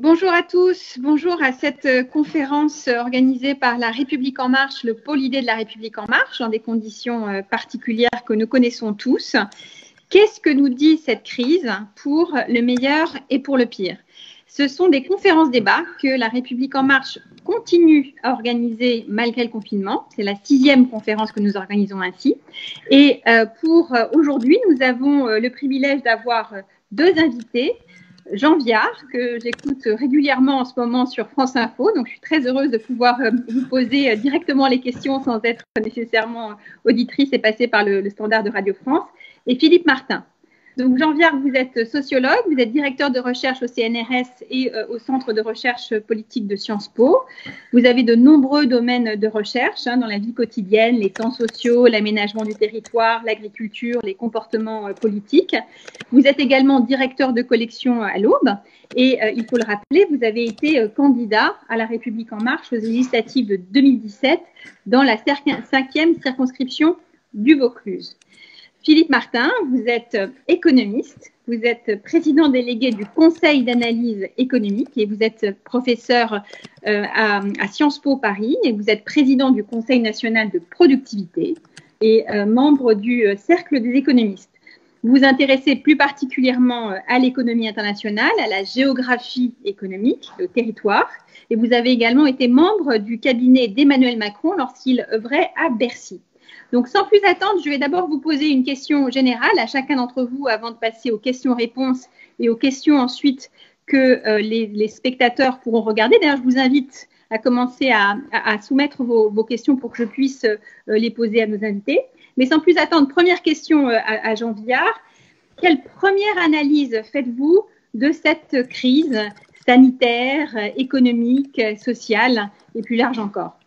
Bonjour à tous, bonjour à cette conférence organisée par La République En Marche, le pôle idée de La République En Marche, dans des conditions particulières que nous connaissons tous. Qu'est-ce que nous dit cette crise pour le meilleur et pour le pire? Ce sont des conférences-débats que La République En Marche continue à organiser malgré le confinement. C'est la 6e conférence que nous organisons ainsi. Et pour aujourd'hui, nous avons le privilège d'avoir deux invités. Jean Viard, que j'écoute régulièrement en ce moment sur France Info. Donc, je suis très heureuse de pouvoir vous poser directement les questions sans être nécessairement auditrice et passer par le standard de Radio France. Et Philippe Martin. Donc, Jean Viard, vous êtes sociologue, vous êtes directeur de recherche au CNRS et au Centre de recherche politique de Sciences Po. Vous avez de nombreux domaines de recherche dans la vie quotidienne, les temps sociaux, l'aménagement du territoire, l'agriculture, les comportements politiques. Vous êtes également directeur de collection à l'Aube et il faut le rappeler, vous avez été candidat à La République En Marche aux législatives de 2017 dans la 5e circonscription du Vaucluse. Philippe Martin, vous êtes économiste, vous êtes président délégué du Conseil d'analyse économique et vous êtes professeur à Sciences Po Paris et vous êtes président du Conseil national de productivité et membre du Cercle des économistes. Vous vous intéressez plus particulièrement à l'économie internationale, à la géographie économique, au territoire, et vous avez également été membre du cabinet d'Emmanuel Macron lorsqu'il œuvrait à Bercy. Donc, sans plus attendre, je vais d'abord vous poser une question générale à chacun d'entre vous avant de passer aux questions-réponses et aux questions ensuite que les spectateurs pourront regarder. D'ailleurs, je vous invite à commencer à soumettre vos questions pour que je puisse les poser à nos invités. Mais sans plus attendre, première question à Jean Viard. Quelle première analyse faites-vous de cette crise sanitaire, économique, sociale et plus large encore?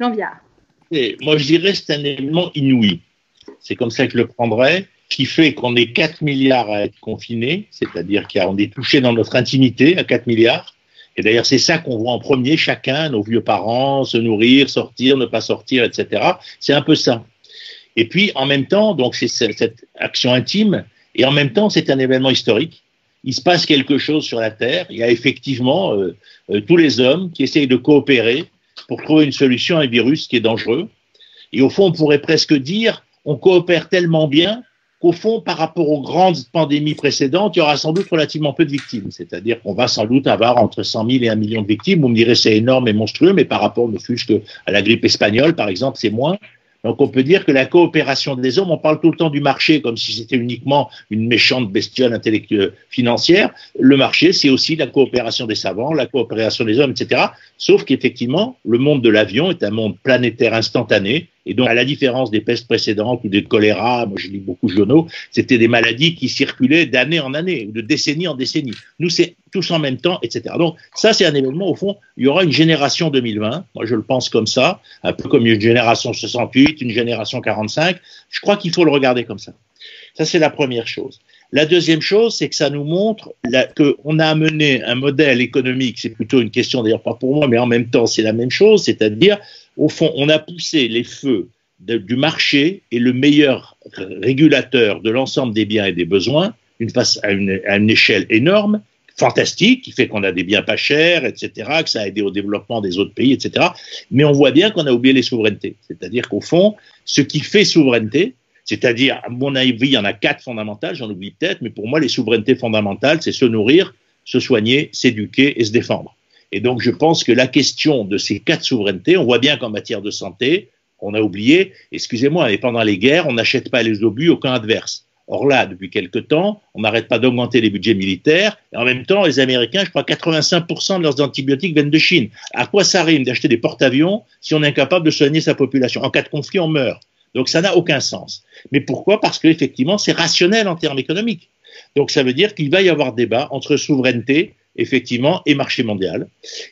Jean Viard. Et moi, je dirais que c'est un élément inouï. C'est comme ça que je le prendrais, qui fait qu'on est 4 milliards à être confinés, c'est-à-dire qu'on est touché dans notre intimité à 4 milliards. Et d'ailleurs, c'est ça qu'on voit en premier, chacun, nos vieux parents, se nourrir, sortir, ne pas sortir, etc. C'est un peu ça. Et puis, en même temps, donc c'est cette action intime, et en même temps, c'est un événement historique. Il se passe quelque chose sur la Terre. Il y a effectivement tous les hommes qui essayent de coopérer pour trouver une solution à un virus qui est dangereux. Et au fond, on pourrait presque dire, on coopère tellement bien qu'au fond, par rapport aux grandes pandémies précédentes, il y aura sans doute relativement peu de victimes. C'est-à-dire qu'on va sans doute avoir entre 100 000 et 1 million de victimes. Vous me direz, c'est énorme et monstrueux, mais par rapport ne fût-ce qu'à la grippe espagnole, par exemple, c'est moins. Donc on peut dire que la coopération des hommes, on parle tout le temps du marché comme si c'était uniquement une méchante bestiole intellectuelle financière. Le marché, c'est aussi la coopération des savants, la coopération des hommes, etc. Sauf qu'effectivement, le monde de l'avion est un monde planétaire instantané. Et donc, à la différence des pestes précédentes ou des choléra, moi je lis beaucoup de journaux, c'était des maladies qui circulaient d'année en année, ou de décennie en décennie. Nous, c'est tous en même temps, etc. Donc, ça, c'est un événement, au fond, il y aura une génération 2020, moi je le pense comme ça, un peu comme une génération 68, une génération 45, je crois qu'il faut le regarder comme ça. Ça, c'est la première chose. La deuxième chose, c'est que ça nous montre qu'on a amené un modèle économique, c'est plutôt une question d'ailleurs pas pour moi, mais en même temps c'est la même chose, c'est-à-dire au fond on a poussé les feux du marché et le meilleur régulateur de l'ensemble des biens et des besoins à une échelle énorme, fantastique, qui fait qu'on a des biens pas chers, etc., que ça a aidé au développement des autres pays, etc. Mais on voit bien qu'on a oublié les souverainetés. C'est-à-dire qu'au fond, ce qui fait souveraineté, c'est-à-dire, à mon avis, il y en a 4 fondamentales, j'en oublie peut-être, mais pour moi, les souverainetés fondamentales, c'est se nourrir, se soigner, s'éduquer et se défendre. Et donc, je pense que la question de ces 4 souverainetés, on voit bien qu'en matière de santé, on a oublié, excusez-moi, mais pendant les guerres, on n'achète pas les obus aucun adverse. Or là, depuis quelque temps, on n'arrête pas d'augmenter les budgets militaires, et en même temps, les Américains, je crois, 85% de leurs antibiotiques viennent de Chine. À quoi ça rime d'acheter des porte-avions si on est incapable de soigner sa population? En cas de conflit, on meurt. Donc ça n'a aucun sens. Mais pourquoi? Parce qu'effectivement, c'est rationnel en termes économiques. Donc ça veut dire qu'il va y avoir débat entre souveraineté, effectivement, et marché mondial.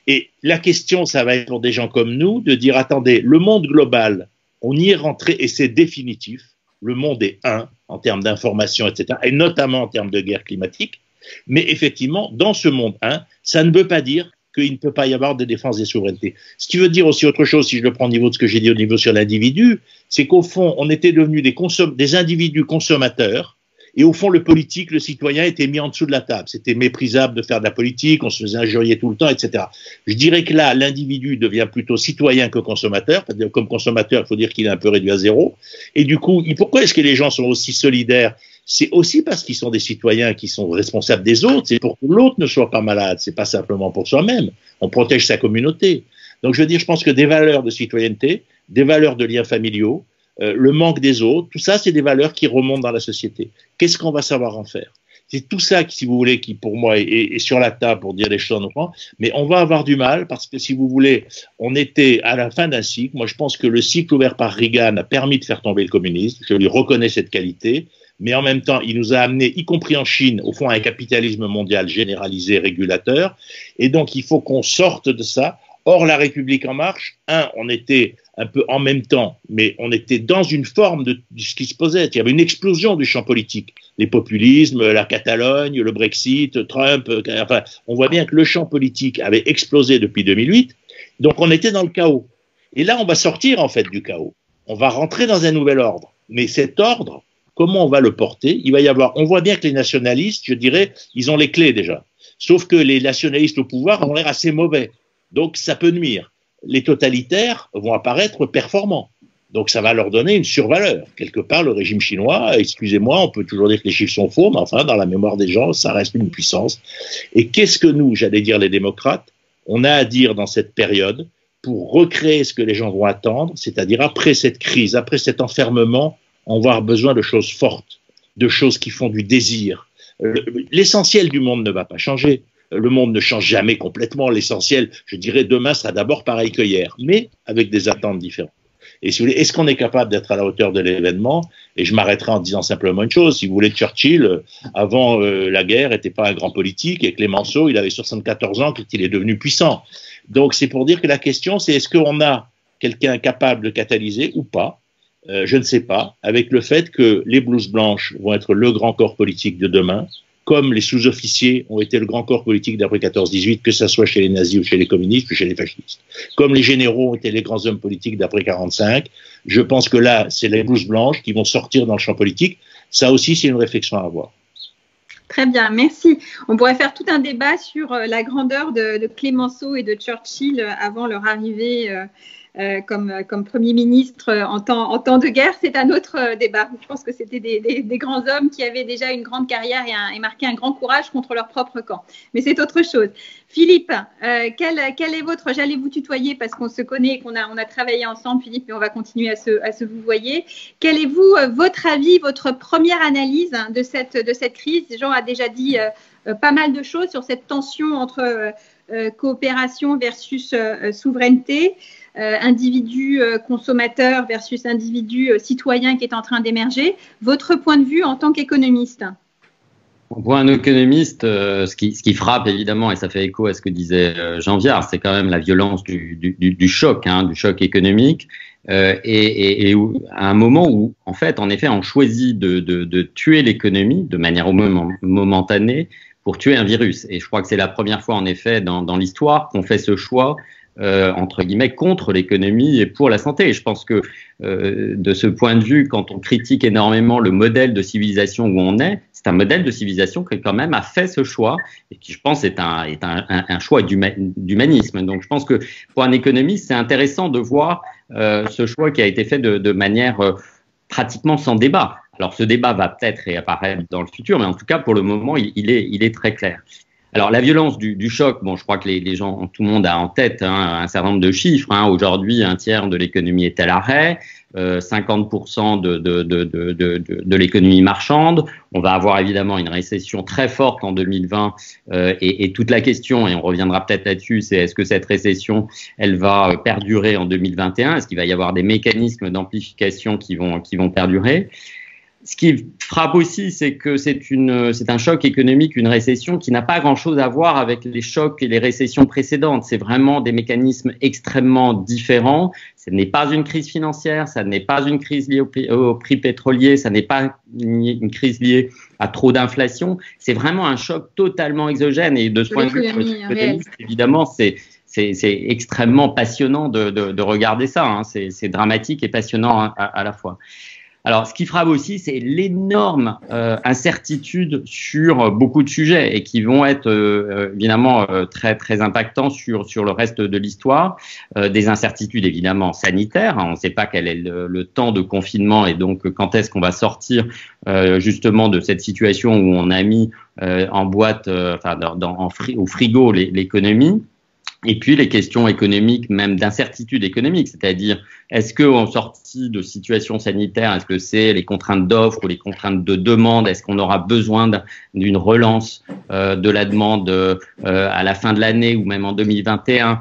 Et la question, ça va être pour des gens comme nous, de dire, attendez, le monde global, on y est rentré et c'est définitif. Le monde est un en termes d'information, etc., et notamment en termes de guerre climatique. Mais effectivement, dans ce monde un, ça ne veut pas dire qu'il ne peut pas y avoir de défense des souverainetés. Ce qui veut dire aussi autre chose, si je le prends au niveau de ce que j'ai dit au niveau sur l'individu, c'est qu'au fond, on était devenus des individus consommateurs, Et au fond, le politique, le citoyen était mis en dessous de la table. C'était méprisable de faire de la politique, on se faisait injurier tout le temps, etc. Je dirais que là, l'individu devient plutôt citoyen que consommateur. C'est-à-dire, comme consommateur, il faut dire qu'il est un peu réduit à zéro. Et du coup, pourquoi est-ce que les gens sont aussi solidaires? C'est aussi parce qu'ils sont des citoyens qui sont responsables des autres. C'est pour que l'autre ne soit pas malade. C'est pas simplement pour soi-même. On protège sa communauté. Donc, je veux dire, je pense que des valeurs de citoyenneté, des valeurs de liens familiaux, le manque des autres, tout ça, c'est des valeurs qui remontent dans la société. Qu'est-ce qu'on va savoir en faire? C'est tout ça, si vous voulez, qui pour moi est sur la table pour dire les choses en point. Mais on va avoir du mal parce que, si vous voulez, on était à la fin d'un cycle. Moi, je pense que le cycle ouvert par Reagan a permis de faire tomber le communisme. Je lui reconnais cette qualité. Mais en même temps, il nous a amené, y compris en Chine, au fond, à un capitalisme mondial généralisé, régulateur. Et donc, il faut qu'on sorte de ça. Or, la République en marche, on était un peu en même temps, mais on était dans une forme de ce qui se posait. Il y avait une explosion du champ politique. Les populismes, la Catalogne, le Brexit, Trump, enfin, on voit bien que le champ politique avait explosé depuis 2008. Donc, on était dans le chaos. Et là, on va sortir, en fait, du chaos. On va rentrer dans un nouvel ordre. Mais cet ordre, comment on va le porter? Il va y avoir, on voit bien que les nationalistes, je dirais, ils ont les clés déjà. Sauf que les nationalistes au pouvoir ont l'air assez mauvais. Donc, ça peut nuire. Les totalitaires vont apparaître performants. Donc, ça va leur donner une survaleur. Quelque part, le régime chinois, excusez-moi, on peut toujours dire que les chiffres sont faux, mais enfin, dans la mémoire des gens, ça reste une puissance. Et qu'est-ce que nous, j'allais dire les démocrates, on a à dire dans cette période pour recréer ce que les gens vont attendre, c'est-à-dire après cette crise, après cet enfermement, on va avoir besoin de choses fortes, de choses qui font du désir. L'essentiel du monde ne va pas changer. Le monde ne change jamais complètement. L'essentiel, je dirais, demain sera d'abord pareil que hier, mais avec des attentes différentes. Et si vous voulez, est-ce qu'on est capable d'être à la hauteur de l'événement? Et je m'arrêterai en disant simplement une chose. Si vous voulez, Churchill, avant la guerre, n'était pas un grand politique, et Clémenceau, il avait 74 ans quand il est devenu puissant. Donc, c'est pour dire que la question, c'est est-ce qu'on a quelqu'un capable de catalyser ou pas? Je ne sais pas, avec le fait que les blouses blanches vont être le grand corps politique de demain, comme les sous-officiers ont été le grand corps politique d'après 14-18, que ce soit chez les nazis ou chez les communistes ou chez les fascistes. Comme les généraux ont été les grands hommes politiques d'après 45, je pense que là, c'est les blouses blanches qui vont sortir dans le champ politique. Ça aussi, c'est une réflexion à avoir. Très bien, merci. On pourrait faire tout un débat sur la grandeur de Clémenceau et de Churchill avant leur arrivée comme Premier ministre en temps de guerre. C'est un autre débat. Je pense que c'était des grands hommes qui avaient déjà une grande carrière et marqué un grand courage contre leur propre camp. Mais c'est autre chose. Philippe, quel est votre... J'allais vous tutoyer parce qu'on se connaît et qu'on a travaillé ensemble, Philippe, et on va continuer à se vouvoyer. Quel est votre avis, votre première analyse de cette crise? Jean a déjà dit pas mal de choses sur cette tension entre coopération versus souveraineté. Individu consommateur versus individu citoyen qui est en train d'émerger. Votre point de vue en tant qu'économiste? Pour un économiste, ce qui frappe évidemment, et ça fait écho à ce que disait Jean Viard, c'est quand même la violence du choc, du choc économique, et à un moment où, en fait, en effet, on choisit de tuer l'économie de manière momentanée pour tuer un virus. Et je crois que c'est la première fois, en effet, dans l'histoire qu'on fait ce choix entre guillemets contre l'économie et pour la santé. Et je pense que de ce point de vue, quand on critique énormément le modèle de civilisation où on est, c'est un modèle de civilisation qui quand même a fait ce choix et qui, je pense, est un choix d'humanisme. Donc je pense que pour un économiste, c'est intéressant de voir ce choix qui a été fait de manière pratiquement sans débat. Alors ce débat va peut-être réapparaître dans le futur, mais en tout cas pour le moment, il est très clair. Alors la violence du choc, bon, je crois que les gens, tout le monde a en tête un certain nombre de chiffres. Aujourd'hui, un tiers de l'économie est à l'arrêt, 50% de l'économie marchande. On va avoir évidemment une récession très forte en 2020 et toute la question, et on reviendra peut-être là-dessus, c'est est-ce que cette récession, elle va perdurer en 2021? Est-ce qu'il va y avoir des mécanismes d'amplification qui vont perdurer? Ce qui frappe aussi, c'est que c'est un choc économique, une récession qui n'a pas grand-chose à voir avec les chocs et les récessions précédentes. C'est vraiment des mécanismes extrêmement différents. Ce n'est pas une crise financière, ça n'est pas une crise liée au prix pétrolier, ça n'est pas une crise liée à trop d'inflation. C'est vraiment un choc totalement exogène. Et de ce point de vue, évidemment, c'est extrêmement passionnant de regarder ça. C'est dramatique et passionnant à la fois. Alors, ce qui frappe aussi, c'est l'énorme incertitude sur beaucoup de sujets et qui vont être évidemment très très impactants sur le reste de l'histoire. Des incertitudes évidemment sanitaires. Hein, on ne sait pas quel est le temps de confinement et donc quand est-ce qu'on va sortir justement de cette situation où on a mis en boîte, au frigo l'économie. Et puis les questions économiques, même d'incertitude économique, c'est-à-dire est-ce qu'en sortie de situation sanitaire, est-ce que c'est les contraintes d'offres ou les contraintes de demande, est-ce qu'on aura besoin d'une relance de la demande à la fin de l'année ou même en 2021?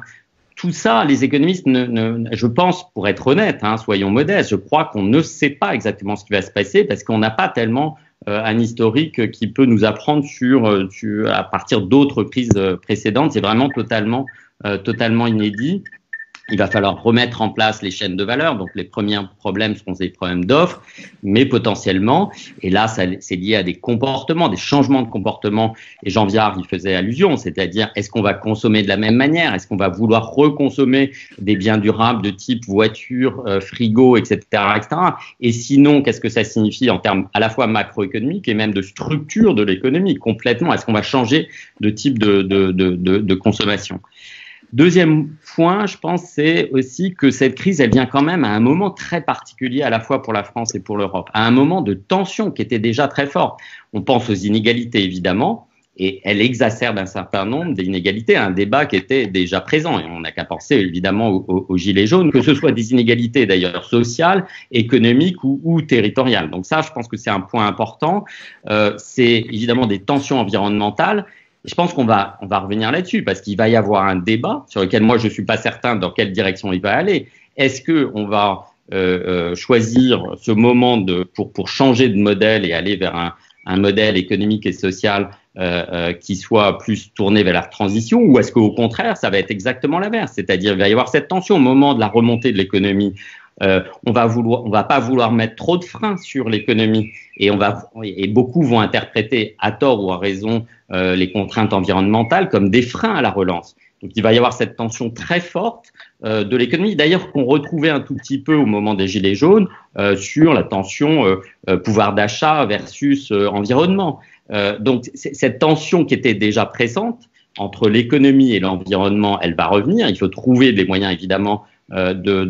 Tout ça, les économistes, je pense, pour être honnête, hein, soyons modestes, je crois qu'on ne sait pas exactement ce qui va se passer parce qu'on n'a pas tellement un historique qui peut nous apprendre à partir d'autres crises précédentes. C'est vraiment totalement inédit. Il va falloir remettre en place les chaînes de valeur. Donc, les premiers problèmes seront des problèmes d'offres, mais potentiellement, et là, c'est lié à des comportements, des changements de comportement. Et Jean Viard y faisait allusion, c'est-à-dire, est-ce qu'on va consommer de la même manière? Est-ce qu'on va vouloir reconsommer des biens durables de type voiture, frigo, etc., etc. Et sinon, qu'est-ce que ça signifie en termes à la fois macroéconomiques et même de structure de l'économie complètement? Est-ce qu'on va changer de type de consommation? Deuxième point, je pense, c'est aussi que cette crise, elle vient quand même à un moment très particulier à la fois pour la France et pour l'Europe, à un moment de tension qui était déjà très fort. On pense aux inégalités, évidemment, et elle exacerbe un certain nombre d'inégalités, un débat qui était déjà présent. Et on n'a qu'à penser, évidemment, aux gilets jaunes, que ce soit des inégalités, d'ailleurs, sociales, économiques ou territoriales. Donc ça, je pense que c'est un point important. C'est évidemment des tensions environnementales. Je pense qu'on va revenir là-dessus parce qu'il va y avoir un débat sur lequel moi je suis pas certain dans quelle direction il va aller. Est-ce que on va choisir ce moment pour changer de modèle et aller vers un modèle économique et social qui soit plus tourné vers la transition, ou est-ce qu'au contraire ça va être exactement l'inverse, c'est-à-dire il va y avoir cette tension au moment de la remontée de l'économie. On va pas vouloir mettre trop de freins sur l'économie et beaucoup vont interpréter à tort ou à raison les contraintes environnementales comme des freins à la relance. Donc il va y avoir cette tension très forte de l'économie, d'ailleurs qu'on retrouvait un tout petit peu au moment des Gilets jaunes sur la tension pouvoir d'achat versus environnement. Donc cette tension qui était déjà présente entre l'économie et l'environnement, elle va revenir. Il faut trouver des moyens évidemment de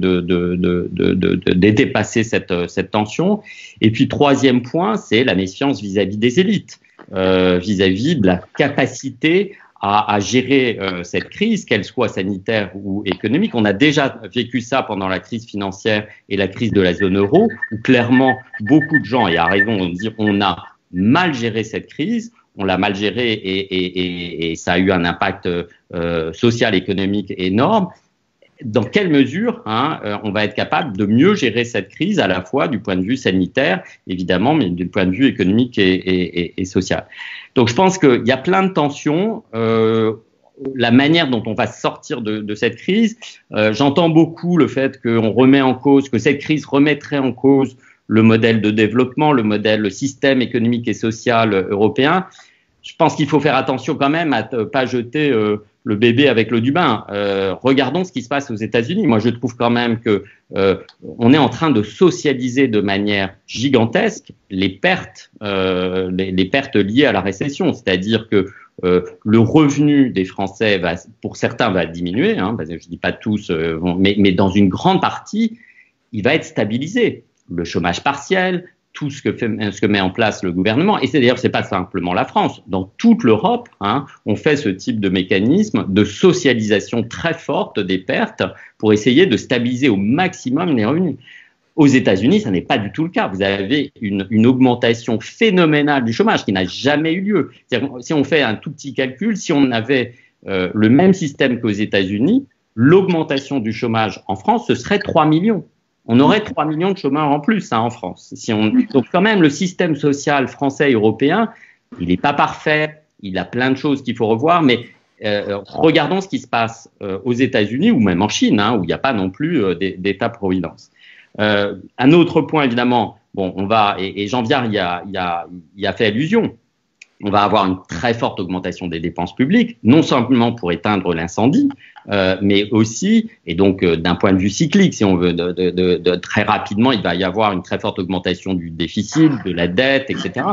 dépasser cette tension. Et puis troisième point, c'est la méfiance vis-à-vis des élites, vis-à-vis de la capacité à gérer cette crise, qu'elle soit sanitaire ou économique. On a déjà vécu ça pendant la crise financière et la crise de la zone euro, où clairement beaucoup de gens, et à raison, vont dire on a mal géré cette crise. On l'a mal géré et ça a eu un impact social, économique énorme. Dans quelle mesure on va être capable de mieux gérer cette crise, à la fois du point de vue sanitaire, évidemment, mais du point de vue économique et social. Donc je pense qu'il y a plein de tensions. La manière dont on va sortir de cette crise, j'entends beaucoup le fait qu'on remet en cause, que cette crise remettrait en cause le modèle de développement, le système économique et social européen. Je pense qu'il faut faire attention quand même à ne pas jeter le bébé avec l'eau du bain. Regardons ce qui se passe aux États-Unis. Moi, je trouve quand même que on est en train de socialiser de manière gigantesque les pertes liées à la récession. C'est-à-dire que le revenu des Français pour certains va diminuer. Parce que je dis pas tous, mais dans une grande partie, il va être stabilisé. Le chômage partiel, tout ce que met en place le gouvernement, et c'est pas simplement la France, dans toute l'Europe, on fait ce type de mécanisme de socialisation très forte des pertes pour essayer de stabiliser au maximum les revenus. Aux États-Unis, ça n'est pas du tout le cas. Vous avez une augmentation phénoménale du chômage qui n'a jamais eu lieu. C'est-à-dire, si on fait un tout petit calcul, si on avait le même système qu'aux États-Unis, l'augmentation du chômage en France, ce serait 3 millions. On aurait 3 millions de chômeurs en plus en France. Donc quand même, le système social français et européen, il n'est pas parfait, il a plein de choses qu'il faut revoir, mais regardons ce qui se passe aux États-Unis ou même en Chine, où il n'y a pas non plus d'État-providence. Un autre point, évidemment, et Jean Viard y a fait allusion, on va avoir une très forte augmentation des dépenses publiques, non simplement pour éteindre l'incendie, mais aussi, et donc d'un point de vue cyclique, si on veut, très rapidement, il va y avoir une très forte augmentation du déficit, de la dette, etc.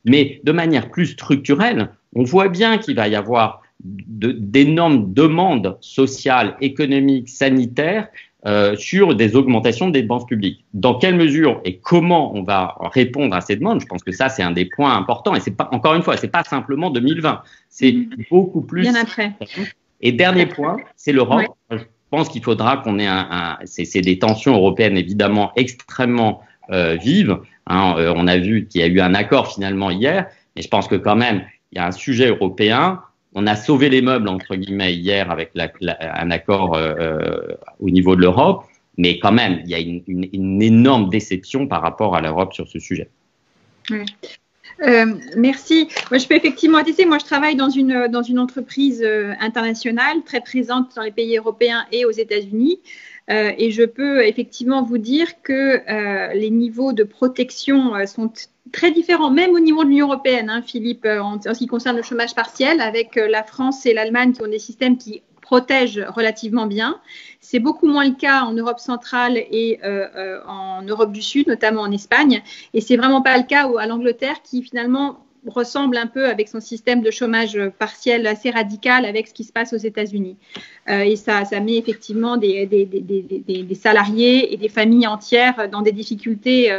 Mais de manière plus structurelle, on voit bien qu'il va y avoir d'énormes demandes sociales, économiques, sanitaires sur des augmentations de dépenses publiques. Dans quelle mesure et comment on va répondre à ces demandes? Je pense que ça, c'est un des points importants. Et c'est pas, encore une fois, c'est pas simplement 2020. C'est beaucoup plus. Bien après. Et dernier point, c'est l'Europe. Ouais. Je pense qu'il faudra qu'on ait c'est des tensions européennes évidemment extrêmement vives. Hein, on a vu qu'il y a eu un accord finalement hier, mais je pense que quand même, il y a un sujet européen. On a sauvé les meubles, entre guillemets, hier avec un accord au niveau de l'Europe, mais quand même, il y a une énorme déception par rapport à l'Europe sur ce sujet. Ouais. Merci. Moi, je peux effectivement attester. Moi, je travaille dans une entreprise internationale très présente dans les pays européens et aux États-Unis. Et je peux effectivement vous dire que les niveaux de protection sont très différents, même au niveau de l'Union européenne, hein, Philippe, en ce qui concerne le chômage partiel, avec la France et l'Allemagne qui ont des systèmes qui protègent relativement bien. C'est beaucoup moins le cas en Europe centrale et en Europe du Sud, notamment en Espagne. Et c'est vraiment pas le cas à l'Angleterre qui finalement ressemble un peu avec son système de chômage partiel assez radical avec ce qui se passe aux États-Unis. Et ça met effectivement des salariés et des familles entières dans des difficultés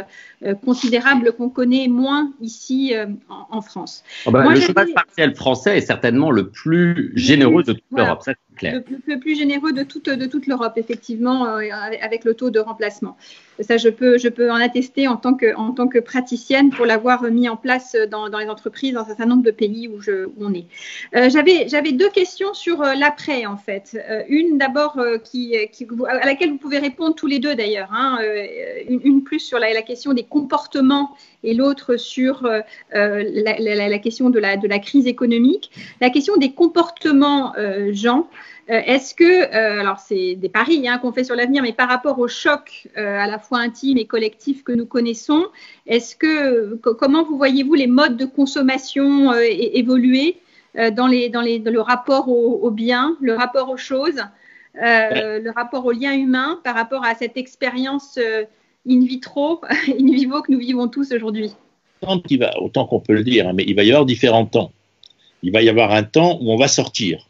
considérables qu'on connaît moins ici en France. Le chômage partiel français est certainement le plus généreux de toute l'Europe, ça c'est clair. Le plus généreux de toute l'Europe, effectivement, avec le taux de remplacement. Ça, je peux en attester en tant que praticienne pour l'avoir mis en place dans les entreprises dans un certain nombre de pays où on est. J'avais deux questions sur l'après, en fait. Une d'abord à laquelle vous pouvez répondre tous les deux d'ailleurs. Hein, une plus sur la question des comportements et l'autre sur la question de la crise économique. La question des comportements, Jean. Est-ce que, alors c'est des paris qu'on fait sur l'avenir, mais par rapport au choc à la fois intime et collectif que nous connaissons, comment vous voyez-vous les modes de consommation évoluer dans le rapport aux biens, le rapport aux choses, le rapport aux liens humains par rapport à cette expérience in vitro, in vivo que nous vivons tous aujourd'hui? Autant qu'on peut le dire, hein, mais il va y avoir différents temps. Il va y avoir un temps où on va sortir.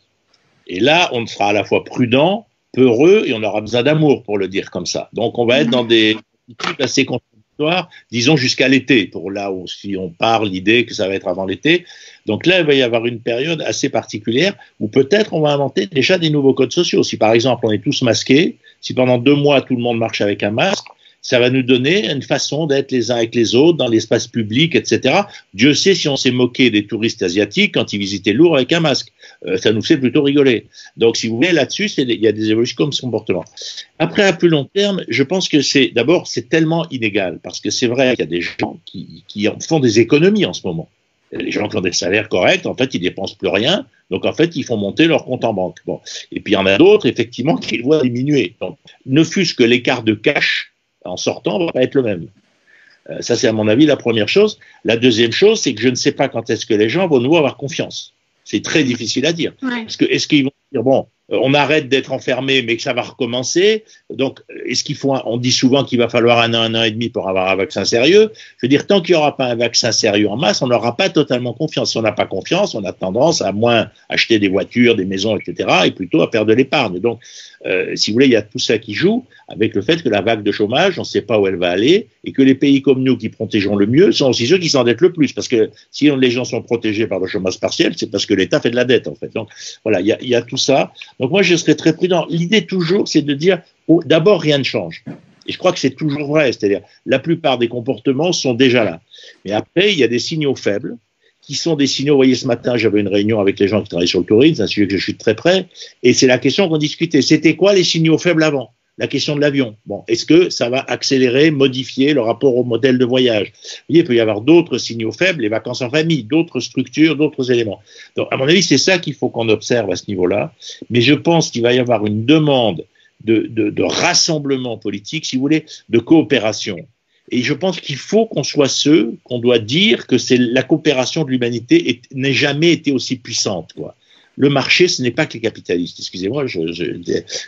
Et là, on sera à la fois prudent, peureux, et on aura besoin d'amour, pour le dire comme ça. Donc, on va être dans des attitudes assez contradictoires, disons jusqu'à l'été, pour là où si on parle l'idée que ça va être avant l'été. Donc là, il va y avoir une période assez particulière où peut-être on va inventer déjà des nouveaux codes sociaux. Si par exemple, on est tous masqués, si pendant 2 mois, tout le monde marche avec un masque, ça va nous donner une façon d'être les uns avec les autres dans l'espace public, etc. Dieu sait si on s'est moqué des touristes asiatiques quand ils visitaient Louvre avec un masque. Ça nous fait plutôt rigoler. Donc, si vous voulez, là-dessus, il y a des évolutions comme ce comportement. Après, à plus long terme, je pense que c'est tellement inégal, parce que c'est vrai qu'il y a des gens qui font des économies en ce moment. Les gens qui ont des salaires corrects, en fait, ils dépensent plus rien. Donc, en fait, ils font monter leur compte en banque. Bon. Et puis, il y en a d'autres, effectivement, qui le voient diminuer. Donc, ne fût-ce que l'écart de cash en sortant va pas être le même. Ça, c'est à mon avis la première chose. La deuxième chose, c'est que je ne sais pas quand est-ce que les gens vont nous avoir confiance. C'est très difficile à dire. Ouais. Est-ce qu'ils vont dire, bon, on arrête d'être enfermés, mais que ça va recommencer. Donc, on dit souvent qu'il va falloir un an et demi pour avoir un vaccin sérieux. Je veux dire, tant qu'il n'y aura pas un vaccin sérieux en masse, on n'aura pas totalement confiance. Si on n'a pas confiance, on a tendance à moins acheter des voitures, des maisons, etc., et plutôt à perdre de l'épargne. Donc, si vous voulez, il y a tout ça qui joue avec le fait que la vague de chômage, on ne sait pas où elle va aller, et que les pays comme nous qui protégeons le mieux sont aussi ceux qui s'endettent le plus. Parce que si les gens sont protégés par le chômage partiel, c'est parce que l'État fait de la dette, en fait. Donc, voilà, il y a tout ça. Donc, moi, je serais très prudent. L'idée, toujours, c'est de dire, d'abord, rien ne change. Et je crois que c'est toujours vrai. C'est-à-dire, la plupart des comportements sont déjà là. Mais après, il y a des signaux faibles, qui sont des signaux. Vous voyez, ce matin, j'avais une réunion avec les gens qui travaillent sur le tourisme, c'est un sujet que je suis très près, et c'est la question qu'on discutait. C'était quoi les signaux faibles avant? La question de l'avion. Bon, est-ce que ça va accélérer, modifier le rapport au modèle de voyage? Vous voyez, il peut y avoir d'autres signaux faibles, les vacances en famille, d'autres structures, d'autres éléments. Donc, à mon avis, c'est ça qu'il faut qu'on observe à ce niveau-là. Mais je pense qu'il va y avoir une demande de rassemblement politique, si vous voulez, de coopération. Et je pense qu'il faut qu'on soit ceux qu'on doit dire que c'est la coopération de l'humanité n'ait jamais été aussi puissante, quoi. Le marché, ce n'est pas que les capitalistes. Excusez-moi, vous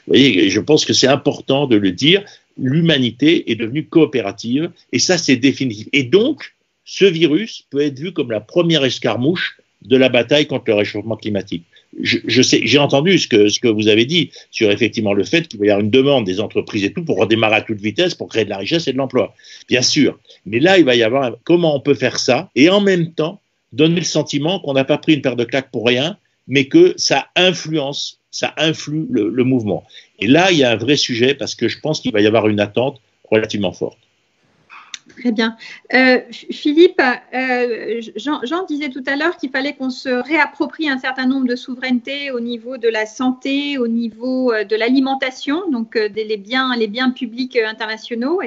voyez, je pense que c'est important de le dire. L'humanité est devenue coopérative et ça, c'est définitif. Et donc, ce virus peut être vu comme la première escarmouche de la bataille contre le réchauffement climatique. Je sais, j'ai entendu ce que vous avez dit sur effectivement le fait qu'il va y avoir une demande des entreprises et tout pour redémarrer à toute vitesse pour créer de la richesse et de l'emploi. Bien sûr. Mais là, il va y avoir comment on peut faire ça et en même temps donner le sentiment qu'on n'a pas pris une paire de claques pour rien, mais que ça influe le mouvement. Et là, il y a un vrai sujet parce que je pense qu'il va y avoir une attente relativement forte. Très bien. Philippe, Jean disait tout à l'heure qu'il fallait qu'on se réapproprie un certain nombre de souverainetés au niveau de la santé, au niveau de l'alimentation, donc les biens publics internationaux.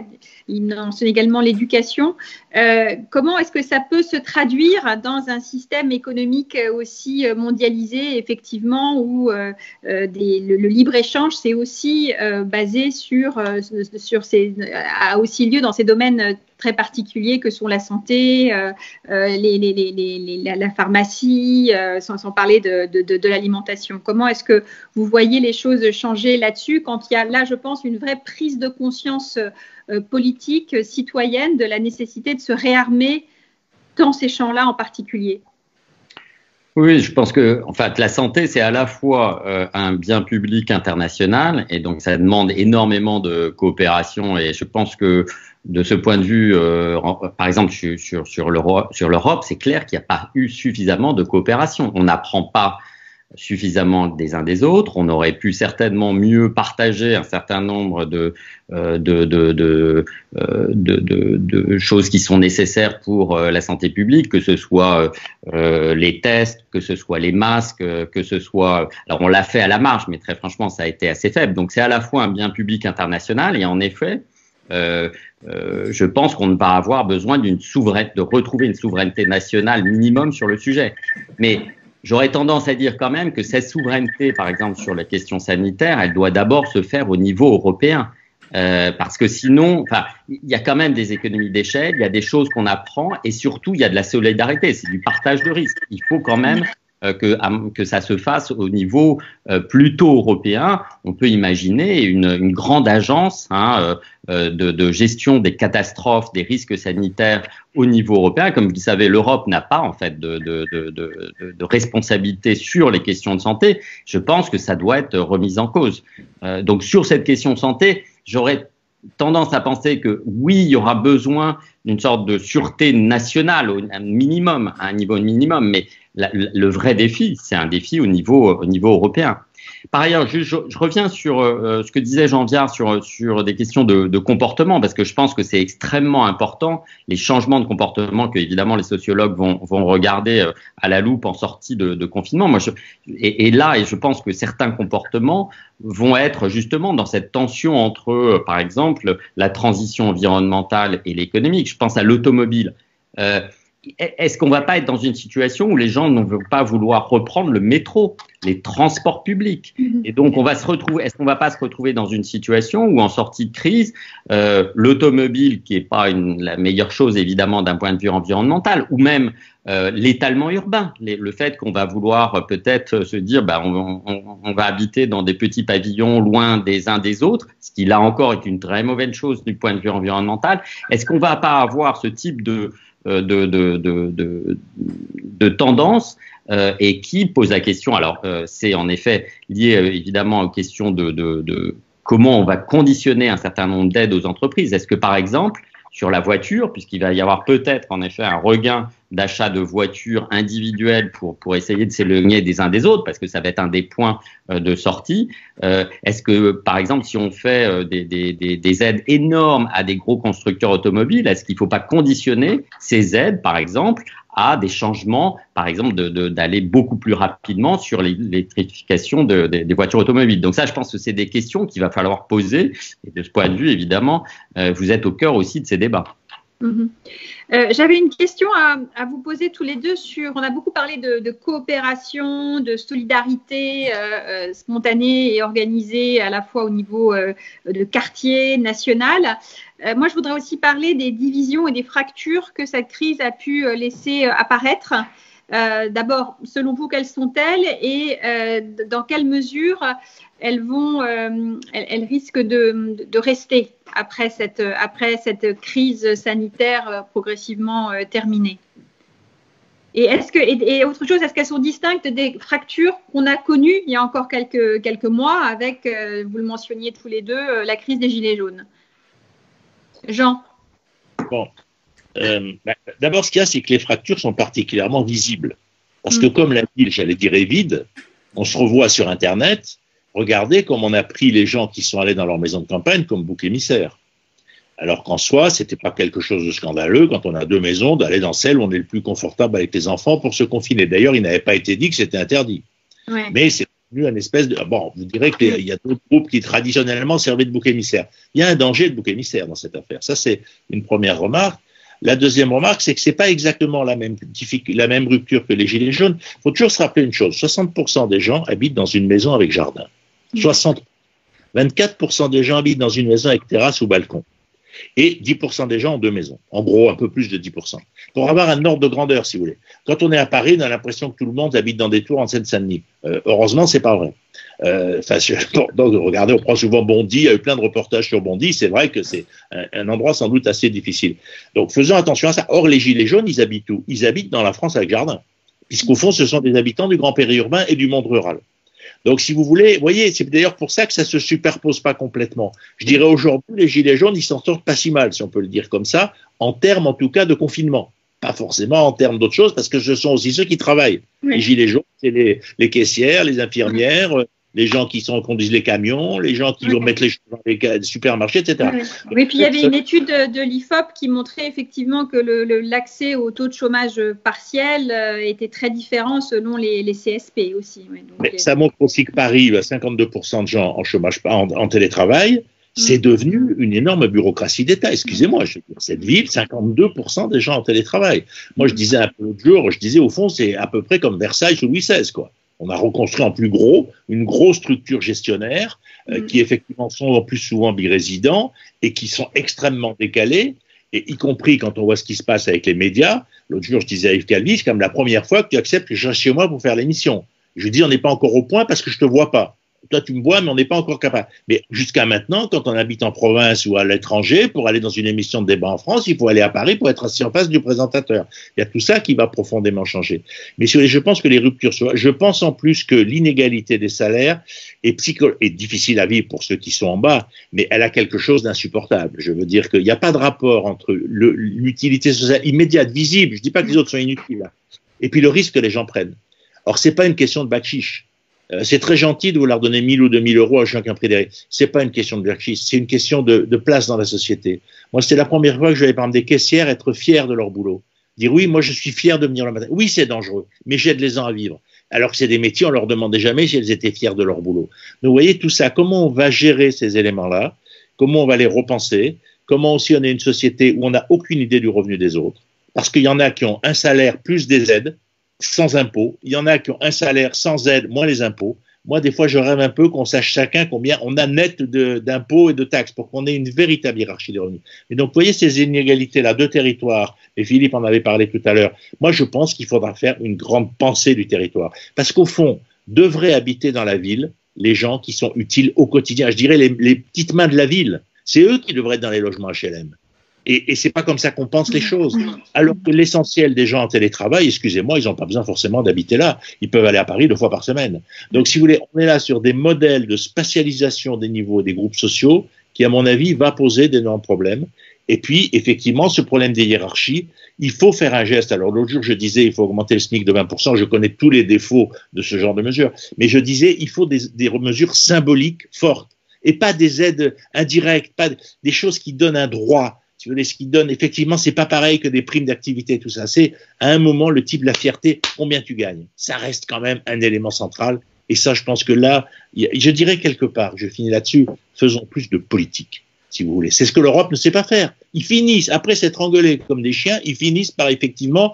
Il mentionne également l'éducation. Comment est-ce que ça peut se traduire dans un système économique aussi mondialisé, effectivement, où le libre-échange, c'est aussi basé a aussi lieu dans ces domaines très particuliers que sont la santé, la pharmacie, sans parler de l'alimentation. Comment est-ce que vous voyez les choses changer là-dessus quand il y a là, je pense, une vraie prise de conscience politique, citoyenne de la nécessité de se réarmer dans ces champs-là en particulier? Oui, je pense que, en fait, la santé, c'est à la fois un bien public international, et donc ça demande énormément de coopération. Et je pense que, de ce point de vue, par exemple sur l'Europe, c'est clair qu'il n'y a pas eu suffisamment de coopération. On n'apprend pas suffisamment des uns des autres. On aurait pu certainement mieux partager un certain nombre de choses qui sont nécessaires pour la santé publique, que ce soit les tests, que ce soit les masques, que ce soit... Alors on l'a fait à la marge, mais très franchement, ça a été assez faible. Donc c'est à la fois un bien public international et en effet, je pense qu'on va avoir besoin de retrouver une souveraineté nationale minimum sur le sujet. Mais j'aurais tendance à dire quand même que cette souveraineté, par exemple sur la question sanitaire, elle doit d'abord se faire au niveau européen. Parce que sinon, il y a quand même des économies d'échelle, il y a des choses qu'on apprend et surtout il y a de la solidarité, c'est du partage de risques. Il faut quand même que ça se fasse au niveau plutôt européen. On peut imaginer une grande agence de gestion des catastrophes, des risques sanitaires au niveau européen. Comme vous le savez, l'Europe n'a pas en fait de responsabilité sur les questions de santé. Je pense que ça doit être remis en cause. Donc sur cette question de santé, j'aurais tendance à penser que oui, il y aura besoin d'une sorte de sûreté nationale à un niveau minimum, mais le vrai défi, c'est un défi au niveau européen. Par ailleurs, je reviens sur ce que disait Jean Viard sur des questions de comportement, parce que je pense que c'est extrêmement important, les changements de comportement que évidemment les sociologues vont regarder à la loupe en sortie de confinement. Et je pense que certains comportements vont être justement dans cette tension entre, par exemple, la transition environnementale et l'économique. Je pense à l'automobile. Est-ce qu'on va pas être dans une situation où les gens ne vont pas vouloir reprendre le métro, les transports publics? Et donc, est-ce qu'on va pas se retrouver dans une situation où, en sortie de crise, l'automobile, qui est pas la meilleure chose, évidemment, d'un point de vue environnemental, ou même l'étalement urbain, le fait qu'on va vouloir peut-être se dire, on va habiter dans des petits pavillons loin des uns des autres, ce qui, là encore, est une très mauvaise chose du point de vue environnemental. Est-ce qu'on va pas avoir ce type de tendance et qui pose la question. Alors, c'est en effet lié évidemment aux questions de comment on va conditionner un certain nombre d'aides aux entreprises. Est-ce que, par exemple, sur la voiture, puisqu'il va y avoir peut-être en effet un regain d'achat de voitures individuelles pour essayer de s'éloigner des uns des autres, parce que ça va être un des points de sortie. Est-ce que, par exemple, si on fait des aides énormes à des gros constructeurs automobiles, est-ce qu'il ne faut pas conditionner ces aides, par exemple, à des changements, par exemple, d'aller beaucoup plus rapidement sur l'électrification des voitures automobiles? Donc ça, je pense que c'est des questions qu'il va falloir poser. Et de ce point de vue, évidemment, vous êtes au cœur aussi de ces débats. J'avais une question à vous poser tous les deux on a beaucoup parlé de coopération, de solidarité spontanée et organisée à la fois au niveau de quartier, national. Moi, je voudrais aussi parler des divisions et des fractures que cette crise a pu laisser apparaître. D'abord, selon vous, quelles sont-elles et dans quelle mesure elles risquent de rester après cette crise sanitaire progressivement terminée? Et autre chose, est-ce qu'elles sont distinctes des fractures qu'on a connues il y a encore quelques mois avec, vous le mentionniez tous les deux, la crise des Gilets jaunes? Jean? Bon. D'abord, ce qu'il y a, c'est que les fractures sont particulièrement visibles. Parce que comme la ville, j'allais dire, est vide, on se revoit sur Internet, regardez comme on a pris les gens qui sont allés dans leur maison de campagne comme bouc émissaire. Alors qu'en soi, c'était pas quelque chose de scandaleux, quand on a deux maisons, d'aller dans celle où on est le plus confortable avec les enfants pour se confiner. D'ailleurs, il n'avait pas été dit que c'était interdit. Ouais. Mais c'est devenu une espèce de... Bon, vous direz qu'il y a d'autres groupes qui traditionnellement servaient de bouc émissaire. Il y a un danger de bouc émissaire dans cette affaire. Ça, c'est une première remarque. La deuxième remarque, c'est que c'est pas exactement la même rupture que les Gilets jaunes. Il faut toujours se rappeler une chose. 60% des gens habitent dans une maison avec jardin. 24% des gens habitent dans une maison avec terrasse ou balcon. Et 10% des gens ont deux maisons. En gros, un peu plus de 10%. Pour avoir un ordre de grandeur, si vous voulez. Quand on est à Paris, on a l'impression que tout le monde habite dans des tours en Seine-Saint-Denis. Heureusement, c'est pas vrai. Donc, regardez, on prend souvent Bondy. Il y a eu plein de reportages sur Bondy. C'est vrai que c'est un endroit sans doute assez difficile. Donc, faisons attention à ça. Or, les Gilets jaunes, ils habitent où? Ils habitent dans la France avec jardin. Puisqu'au fond, ce sont des habitants du grand périurbain et du monde rural. Donc, si vous voulez, vous voyez, c'est d'ailleurs pour ça que ça se superpose pas complètement. Je dirais aujourd'hui, les Gilets jaunes, ils s'en sortent pas si mal, si on peut le dire comme ça, en termes, en tout cas, de confinement. Pas forcément en termes d'autres choses, parce que ce sont aussi ceux qui travaillent. Oui. Les Gilets jaunes, c'est les caissières, les infirmières, les gens qui conduisent les camions, les gens qui mettent les choses dans les supermarchés, etc. Oui, puis il y avait une étude de l'IFOP qui montrait effectivement que l'accès au taux de chômage partiel était très différent selon les CSP aussi. Oui, donc, mais ça montre aussi que Paris, 52% de gens en chômage, en télétravail, c'est devenu une énorme bureaucratie d'État. Excusez-moi, cette ville, 52% des gens en télétravail. Moi, je disais un peu l'autre jour, au fond, c'est à peu près comme Versailles sous Louis XVI, quoi. On a reconstruit en plus gros une grosse structure gestionnaire qui effectivement sont en plus souvent birésidents et qui sont extrêmement décalés, et y compris quand on voit ce qui se passe avec les médias. L'autre jour, je disais à Yves Calvi, c'est quand même la première fois que tu acceptes que je reste chez moi pour faire l'émission. Je lui dis, on n'est pas encore au point parce que je te vois pas. Toi, tu me vois, mais on n'est pas encore capable. Mais jusqu'à maintenant, quand on habite en province ou à l'étranger, pour aller dans une émission de débat en France, il faut aller à Paris pour être assis en face du présentateur. Il y a tout ça qui va profondément changer. Mais je pense que les ruptures je pense en plus que l'inégalité des salaires est difficile à vivre pour ceux qui sont en bas, mais elle a quelque chose d'insupportable. Je veux dire qu'il n'y a pas de rapport entre l'utilité sociale immédiate, visible, je ne dis pas que les autres sont inutiles, là, et puis le risque que les gens prennent. Or, c'est pas une question de bac chiche. C'est très gentil de vouloir donner 1000 ou 2000 euros à chacun prédéré. C'est pas une question de blackchist, c'est une question de place dans la société. Moi, c'était la première fois que je voyais, par exemple, des caissières être fiers de leur boulot. Dire oui, moi, je suis fier de venir le matin. Oui, c'est dangereux, mais j'aide les gens à vivre. Alors que c'est des métiers, on leur demandait jamais si elles étaient fières de leur boulot. Donc, vous voyez tout ça. Comment on va gérer ces éléments-là? Comment on va les repenser? Comment aussi on est une société où on n'a aucune idée du revenu des autres? Parce qu'il y en a qui ont un salaire plus des aides, sans impôts. Il y en a qui ont un salaire sans aide, moins les impôts. Moi, des fois, je rêve un peu qu'on sache chacun combien on a net d'impôts et de taxes pour qu'on ait une véritable hiérarchie des revenus. Et donc, vous voyez ces inégalités-là de territoire, et Philippe en avait parlé tout à l'heure, moi, je pense qu'il faudra faire une grande pensée du territoire. Parce qu'au fond, devraient habiter dans la ville les gens qui sont utiles au quotidien. Je dirais les petites mains de la ville. C'est eux qui devraient être dans les logements HLM. Et c'est pas comme ça qu'on pense les choses. Alors que l'essentiel des gens en télétravail, excusez-moi, ils n'ont pas besoin forcément d'habiter là. Ils peuvent aller à Paris 2 fois par semaine. Donc, si vous voulez, on est là sur des modèles de spatialisation des niveaux des groupes sociaux qui, à mon avis, va poser d'énormes problèmes. Et puis, effectivement, ce problème des hiérarchies, il faut faire un geste. Alors, l'autre jour, je disais, il faut augmenter le SMIC de 20%. Je connais tous les défauts de ce genre de mesures. Mais je disais, il faut des mesures symboliques fortes. Et pas des aides indirectes, pas des choses qui donnent un droit. Si vous voulez, ce qui donne, effectivement, c'est pas pareil que des primes d'activité et tout ça. C'est, à un moment, le type de la fierté, combien tu gagnes. Ça reste quand même un élément central. Et ça, je pense que là, je dirais quelque part, je finis là-dessus, faisons plus de politique. si vous voulez. C'est ce que l'Europe ne sait pas faire. Ils finissent, après s'être engueulés comme des chiens, ils finissent par effectivement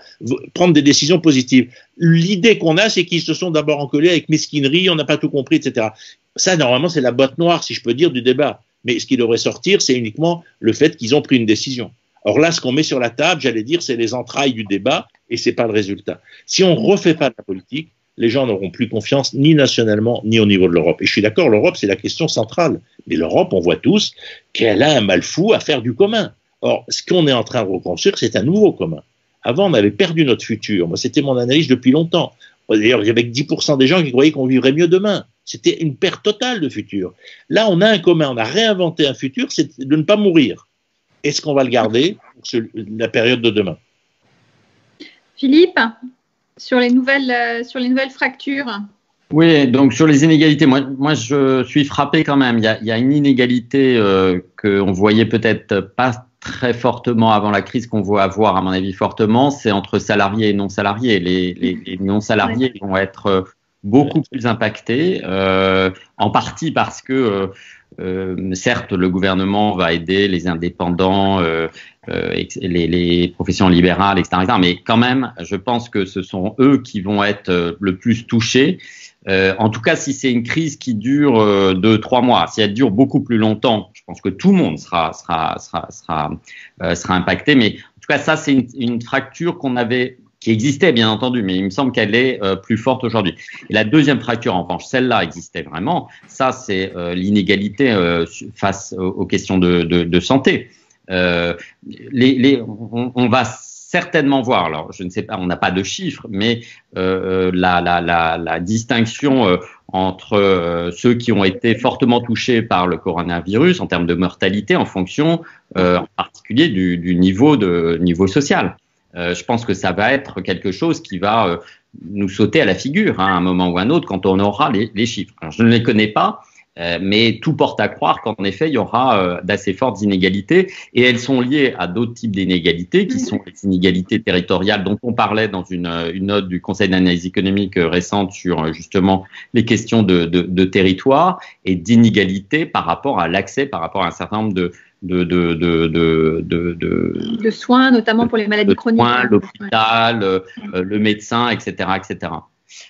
prendre des décisions positives. L'idée qu'on a, c'est qu'ils se sont d'abord engueulés avec mesquinerie, on n'a pas tout compris, etc. Ça, normalement, c'est la boîte noire, si je peux dire, du débat. Mais ce qui devrait sortir, c'est uniquement le fait qu'ils ont pris une décision. Or là, ce qu'on met sur la table, j'allais dire, c'est les entrailles du débat et c'est pas le résultat. Si on refait pas de la politique, les gens n'auront plus confiance ni nationalement ni au niveau de l'Europe. Et je suis d'accord, l'Europe, c'est la question centrale. Mais l'Europe, on voit tous qu'elle a un mal fou à faire du commun. Or, ce qu'on est en train de reconstruire, c'est un nouveau commun. Avant, on avait perdu notre futur. Moi, c'était mon analyse depuis longtemps. D'ailleurs, il y avait que 10% des gens qui croyaient qu'on vivrait mieux demain. C'était une perte totale de futur. Là, on a un commun, on a réinventé un futur, c'est de ne pas mourir. Est-ce qu'on va le garder pour la période de demain? Philippe, sur les nouvelles fractures. Oui, donc sur les inégalités, moi je suis frappé quand même. Il y a une inégalité qu'on voyait peut-être pas très fortement avant la crise, qu'on voit avoir à mon avis fortement, c'est entre salariés et non salariés. Les non salariés vont être beaucoup plus impactés, en partie parce que certes, le gouvernement va aider les indépendants, les professions libérales, etc., mais quand même, je pense que ce sont eux qui vont être le plus touchés. En tout cas, si c'est une crise qui dure 2-3 mois, si elle dure beaucoup plus longtemps, je pense que tout le monde sera impacté. Mais en tout cas, ça, c'est une fracture qui existait bien entendu, mais il me semble qu'elle est plus forte aujourd'hui. Et la deuxième fracture, en revanche, celle-là existait vraiment. Ça, c'est l'inégalité face aux questions de santé. On va certainement voir, alors je ne sais pas, on n'a pas de chiffres, mais la distinction entre ceux qui ont été fortement touchés par le coronavirus en termes de mortalité en fonction en particulier du niveau social. Je pense que ça va être quelque chose qui va nous sauter à la figure à un moment ou à un autre quand on aura les chiffres. Alors, je ne les connais pas, mais tout porte à croire qu'en effet, il y aura d'assez fortes inégalités et elles sont liées à d'autres types d'inégalités qui sont les inégalités territoriales dont on parlait dans une note du Conseil d'analyse économique récente sur justement les questions de territoire et d'inégalités par rapport à l'accès, par rapport à un certain nombre de soins, notamment pour les maladies chroniques. L'hôpital, le médecin, etc., etc.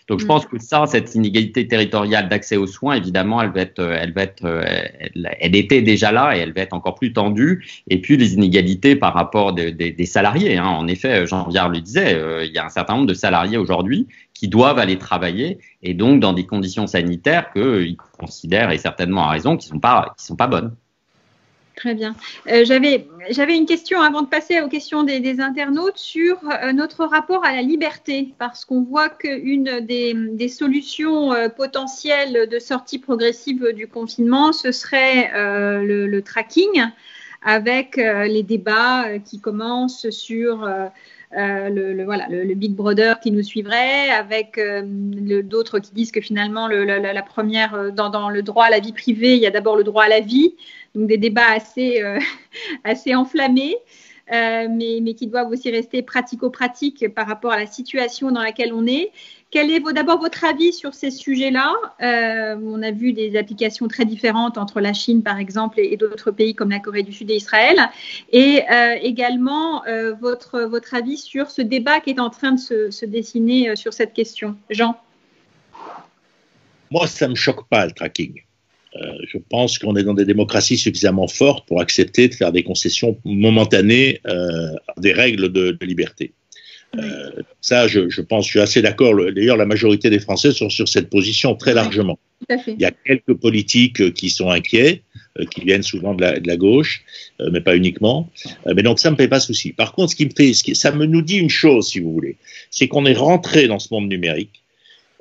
Donc, je pense que cette inégalité territoriale d'accès aux soins, évidemment, elle était déjà là et elle va être encore plus tendue. Et puis, les inégalités par rapport des salariés. En effet, Jean Viard le disait, il y a un certain nombre de salariés aujourd'hui qui doivent aller travailler et donc dans des conditions sanitaires qu'ils considèrent, et certainement à raison, qui sont pas bonnes. Très bien. J'avais une question avant de passer aux questions des internautes sur notre rapport à la liberté, parce qu'on voit qu'une des solutions potentielles de sortie progressive du confinement, ce serait le tracking, avec les débats qui commencent sur le Big Brother qui nous suivrait, avec d'autres qui disent que finalement la première dans le droit à la vie privée, il y a d'abord le droit à la vie. Donc des débats assez enflammés, mais qui doivent aussi rester pratico-pratiques par rapport à la situation dans laquelle on est. Quel est d'abord votre avis sur ces sujets-là? On a vu des applications très différentes entre la Chine, par exemple, et d'autres pays comme la Corée du Sud et Israël. Et également, votre avis sur ce débat qui est en train de se dessiner sur cette question. Jean? Moi, ça ne me choque pas, le tracking. Je pense qu'on est dans des démocraties suffisamment fortes pour accepter de faire des concessions momentanées à des règles de liberté. Ça, je pense, je suis assez d'accord. D'ailleurs, la majorité des Français sont sur cette position très largement. Tout à fait. Il y a quelques politiques qui sont inquiets, qui viennent souvent de la gauche, mais pas uniquement. Mais donc, ça me fait pas souci. Par contre, ça nous dit une chose, si vous voulez, c'est qu'on est rentré dans ce monde numérique.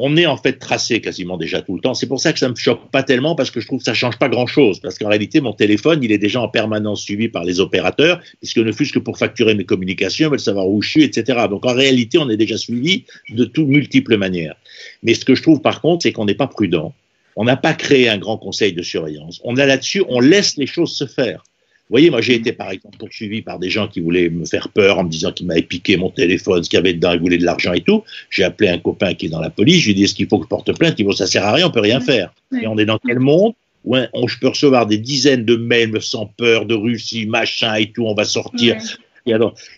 On est en fait tracé quasiment déjà tout le temps. C'est pour ça que ça me choque pas tellement, parce que je trouve que ça change pas grand-chose. Parce qu'en réalité, mon téléphone, il est déjà en permanence suivi par les opérateurs, puisque ne fût-ce que pour facturer mes communications, ils veulent savoir où je suis, etc. Donc en réalité, on est déjà suivi de toutes multiples manières. Mais ce que je trouve par contre, c'est qu'on n'est pas prudent. On n'a pas créé un grand conseil de surveillance. On a là-dessus, on laisse les choses se faire. Vous voyez, moi, j'ai été, par exemple, poursuivi par des gens qui voulaient me faire peur en me disant qu'ils m'avaient piqué mon téléphone, ce qu'il y avait dedans, ils voulaient de l'argent et tout. J'ai appelé un copain qui est dans la police, je lui ai dit, est-ce qu'il faut que je porte plainte? Il dit, bon, ça sert à rien, on peut rien faire. Et on est dans quel monde où je peux recevoir des dizaines de mails sans peur de Russie, machin et tout, on va sortir.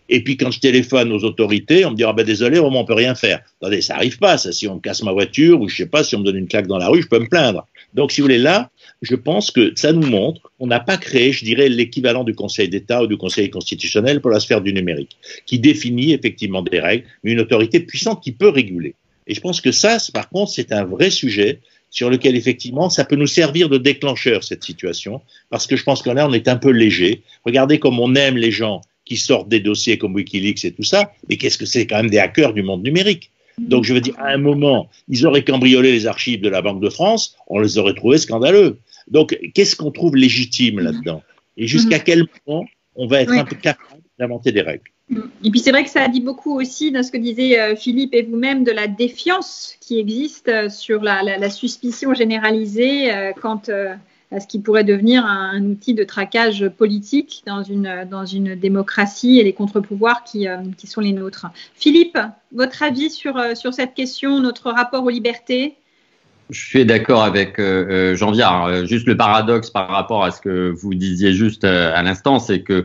Et puis quand je téléphone aux autorités, on me dit ah ben désolé, vraiment on peut rien faire. Attendez, ça arrive pas, ça. Si on me casse ma voiture ou je sais pas, si on me donne une claque dans la rue, je peux me plaindre. Donc si vous voulez là, je pense que ça nous montre qu'on n'a pas créé, je dirais, l'équivalent du Conseil d'État ou du Conseil constitutionnel pour la sphère du numérique, qui définit effectivement des règles, mais une autorité puissante qui peut réguler. Et je pense que ça, par contre, c'est un vrai sujet sur lequel, effectivement, ça peut nous servir de déclencheur, cette situation, parce que je pense que là, on est un peu léger. Regardez comme on aime les gens qui sortent des dossiers comme Wikileaks et tout ça, mais qu'est-ce que c'est quand même des hackers du monde numérique. Donc, je veux dire, à un moment, ils auraient cambriolé les archives de la Banque de France, on les aurait trouvés scandaleux. Donc, qu'est-ce qu'on trouve légitime là-dedans? Et jusqu'à quel moment on va être un peu capable d'inventer des règles? Et puis, c'est vrai que ça dit beaucoup aussi dans ce que disaient Philippe et vous-même de la défiance qui existe sur la suspicion généralisée quant à ce qui pourrait devenir un outil de traquage politique dans une démocratie et les contre-pouvoirs qui sont les nôtres. Philippe, votre avis sur cette question, notre rapport aux libertés? Je suis d'accord avec Jean Viard. Juste le paradoxe par rapport à ce que vous disiez juste à l'instant, c'est que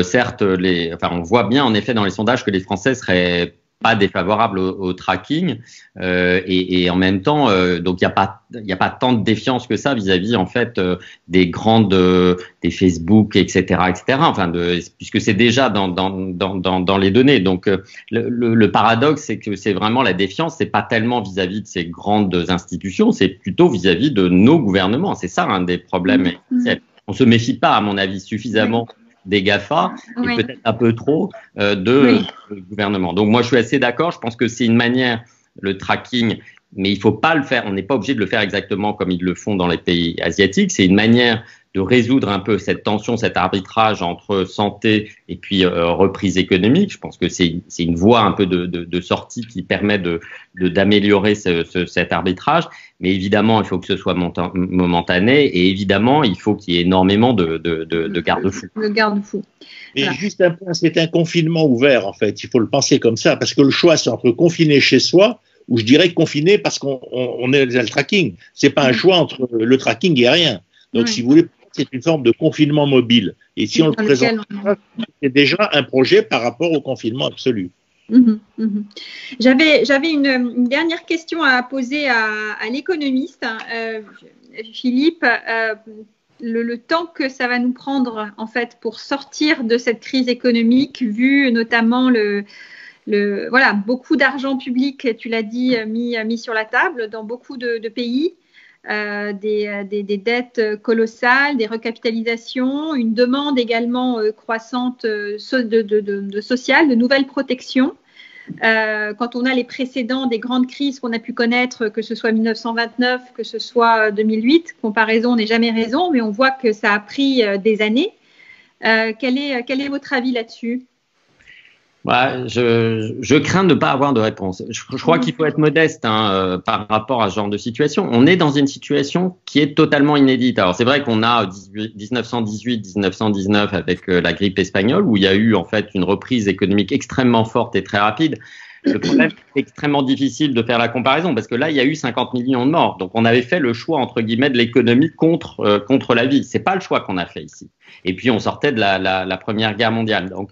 certes, on voit bien en effet dans les sondages que les Français seraient pas défavorables au tracking et en même temps, donc il y a pas tant de défiance que ça vis-à-vis en fait des grandes, des Facebook, etc., enfin puisque c'est déjà dans les données. Donc le paradoxe, c'est que c'est vraiment la défiance, c'est pas tellement vis-à-vis de ces grandes institutions, c'est plutôt vis-à-vis de nos gouvernements. C'est ça un des problèmes essentiels. On se méfie pas, à mon avis, suffisamment des GAFA et peut-être un peu trop de gouvernement. Donc moi je suis assez d'accord, je pense que c'est une manière, le tracking, mais il faut pas le faire, on n'est pas obligé de le faire exactement comme ils le font dans les pays asiatiques, c'est une manière de résoudre un peu cette tension, cet arbitrage entre santé et puis reprise économique. Je pense que c'est une voie un peu de sortie qui permet d'améliorer cet arbitrage. Mais évidemment, il faut que ce soit momentané et évidemment, il faut qu'il y ait énormément de garde-fous. De garde-fous. Et voilà. Juste un point, c'est un confinement ouvert en fait. Il faut le penser comme ça parce que le choix c'est entre confiner chez soi ou je dirais confiner parce qu'on est le tracking. C'est pas un choix entre le tracking et rien. Donc si vous voulez, c'est une forme de confinement mobile. Et si on le présente, c'est déjà un projet par rapport au confinement absolu. J'avais une dernière question à poser à l'économiste, Philippe. Le temps que ça va nous prendre en fait pour sortir de cette crise économique, vu notamment beaucoup d'argent public, tu l'as dit, mis sur la table dans beaucoup de pays. Des dettes colossales, des recapitalisations, une demande également croissante sociale, de nouvelles protections. Quand on a les précédents des grandes crises qu'on a pu connaître, que ce soit 1929, que ce soit 2008, comparaison n'est jamais raison, mais on voit que ça a pris des années. Quel est votre avis là-dessus ? Je crains de ne pas avoir de réponse. Je crois qu'il faut être modeste par rapport à ce genre de situation. On est dans une situation qui est totalement inédite. Alors c'est vrai qu'on a 1918-1919 avec la grippe espagnole où il y a eu en fait une reprise économique extrêmement forte et très rapide. Le problème, c'est extrêmement difficile de faire la comparaison parce que là, il y a eu 50 millions de morts. Donc, on avait fait le choix, entre guillemets, de l'économie contre la vie. C'est pas le choix qu'on a fait ici. Et puis, on sortait de la Première Guerre mondiale. Donc,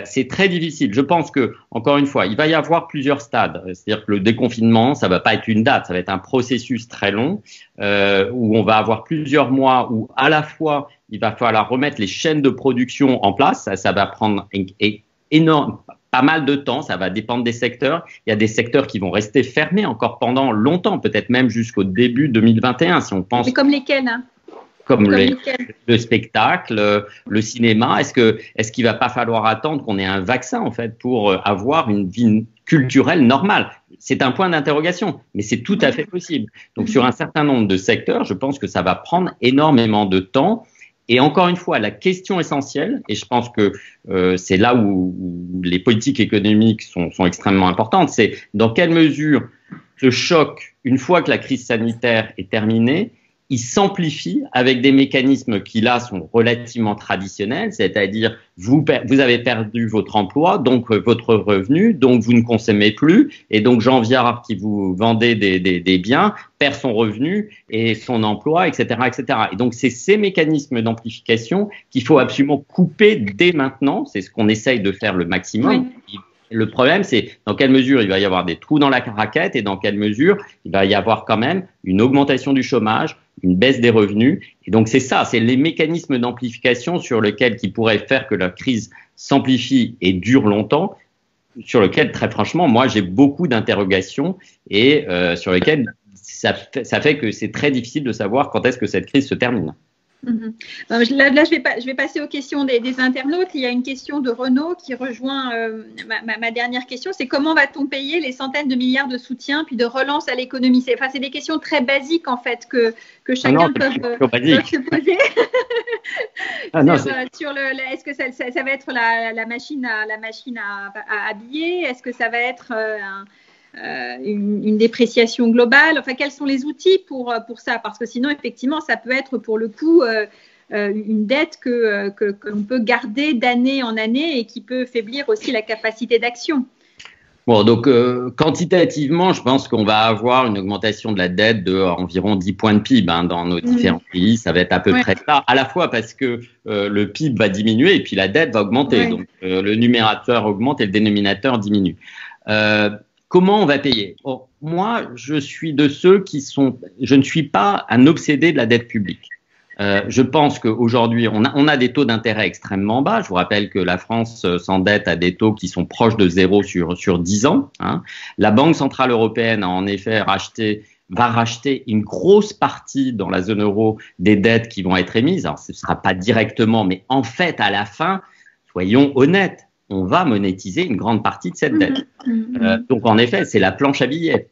c'est très difficile. Je pense que, encore une fois, il va y avoir plusieurs stades. C'est-à-dire que le déconfinement, ça va pas être une date, ça va être un processus très long où on va avoir plusieurs mois où, à la fois, il va falloir remettre les chaînes de production en place. Ça va prendre pas mal de temps, ça va dépendre des secteurs. Il y a des secteurs qui vont rester fermés encore pendant longtemps, peut-être même jusqu'au début 2021, si on pense. Mais comme lesquels Comme le spectacle, le cinéma. Est-ce qu'il va pas falloir attendre qu'on ait un vaccin en fait pour avoir une vie culturelle normale? C'est un point d'interrogation, mais c'est tout à fait possible. Donc sur un certain nombre de secteurs, je pense que ça va prendre énormément de temps. Et encore une fois, la question essentielle, et je pense que c'est là où les politiques économiques sont extrêmement importantes, c'est dans quelle mesure ce choc, une fois que la crise sanitaire est terminée, il s'amplifie avec des mécanismes qui là sont relativement traditionnels, c'est-à-dire vous avez perdu votre emploi, donc votre revenu, donc vous ne consommez plus, et donc Jean Viard qui vous vendait des biens perd son revenu et son emploi, etc., etc. Et donc c'est ces mécanismes d'amplification qu'il faut absolument couper dès maintenant. C'est ce qu'on essaye de faire le maximum. Oui. Le problème, c'est dans quelle mesure il va y avoir des trous dans la raquette et dans quelle mesure il va y avoir quand même une augmentation du chômage, une baisse des revenus. Et donc, c'est ça, c'est les mécanismes d'amplification sur lesquels qui pourraient faire que la crise s'amplifie et dure longtemps, sur lesquels, très franchement, moi, j'ai beaucoup d'interrogations et sur lesquels ça fait que c'est très difficile de savoir quand est-ce que cette crise se termine. Là, je vais passer aux questions des internautes. Il y a une question de Renaud qui rejoint ma dernière question. C'est comment va-t-on payer les centaines de milliards de soutien puis de relance à l'économie? C'est des questions très basiques en fait que chacun peut se poser. Est-ce que ça va être la machine à habiller? Est-ce que ça va être une dépréciation globale? Enfin, quels sont les outils pour ça? Parce que sinon, effectivement, ça peut être pour le coup une dette que l'on peut garder d'année en année et qui peut faiblir aussi la capacité d'action. Bon, donc quantitativement, je pense qu'on va avoir une augmentation de la dette de environ 10 points de PIB dans nos différents pays. Ça va être à peu près ça, à la fois parce que le PIB va diminuer et puis la dette va augmenter. Donc le numérateur augmente et le dénominateur diminue. Comment on va payer? Moi, je suis de ceux je ne suis pas un obsédé de la dette publique. Je pense qu'aujourd'hui, on a des taux d'intérêt extrêmement bas. Je vous rappelle que la France s'endette à des taux qui sont proches de 0 sur 10 ans. La Banque centrale européenne a en effet va racheter une grosse partie dans la zone euro des dettes qui vont être émises. Alors, ce ne sera pas directement, mais en fait, à la fin, soyons honnêtes, on va monétiser une grande partie de cette dette. Donc, en effet, c'est la planche à billets.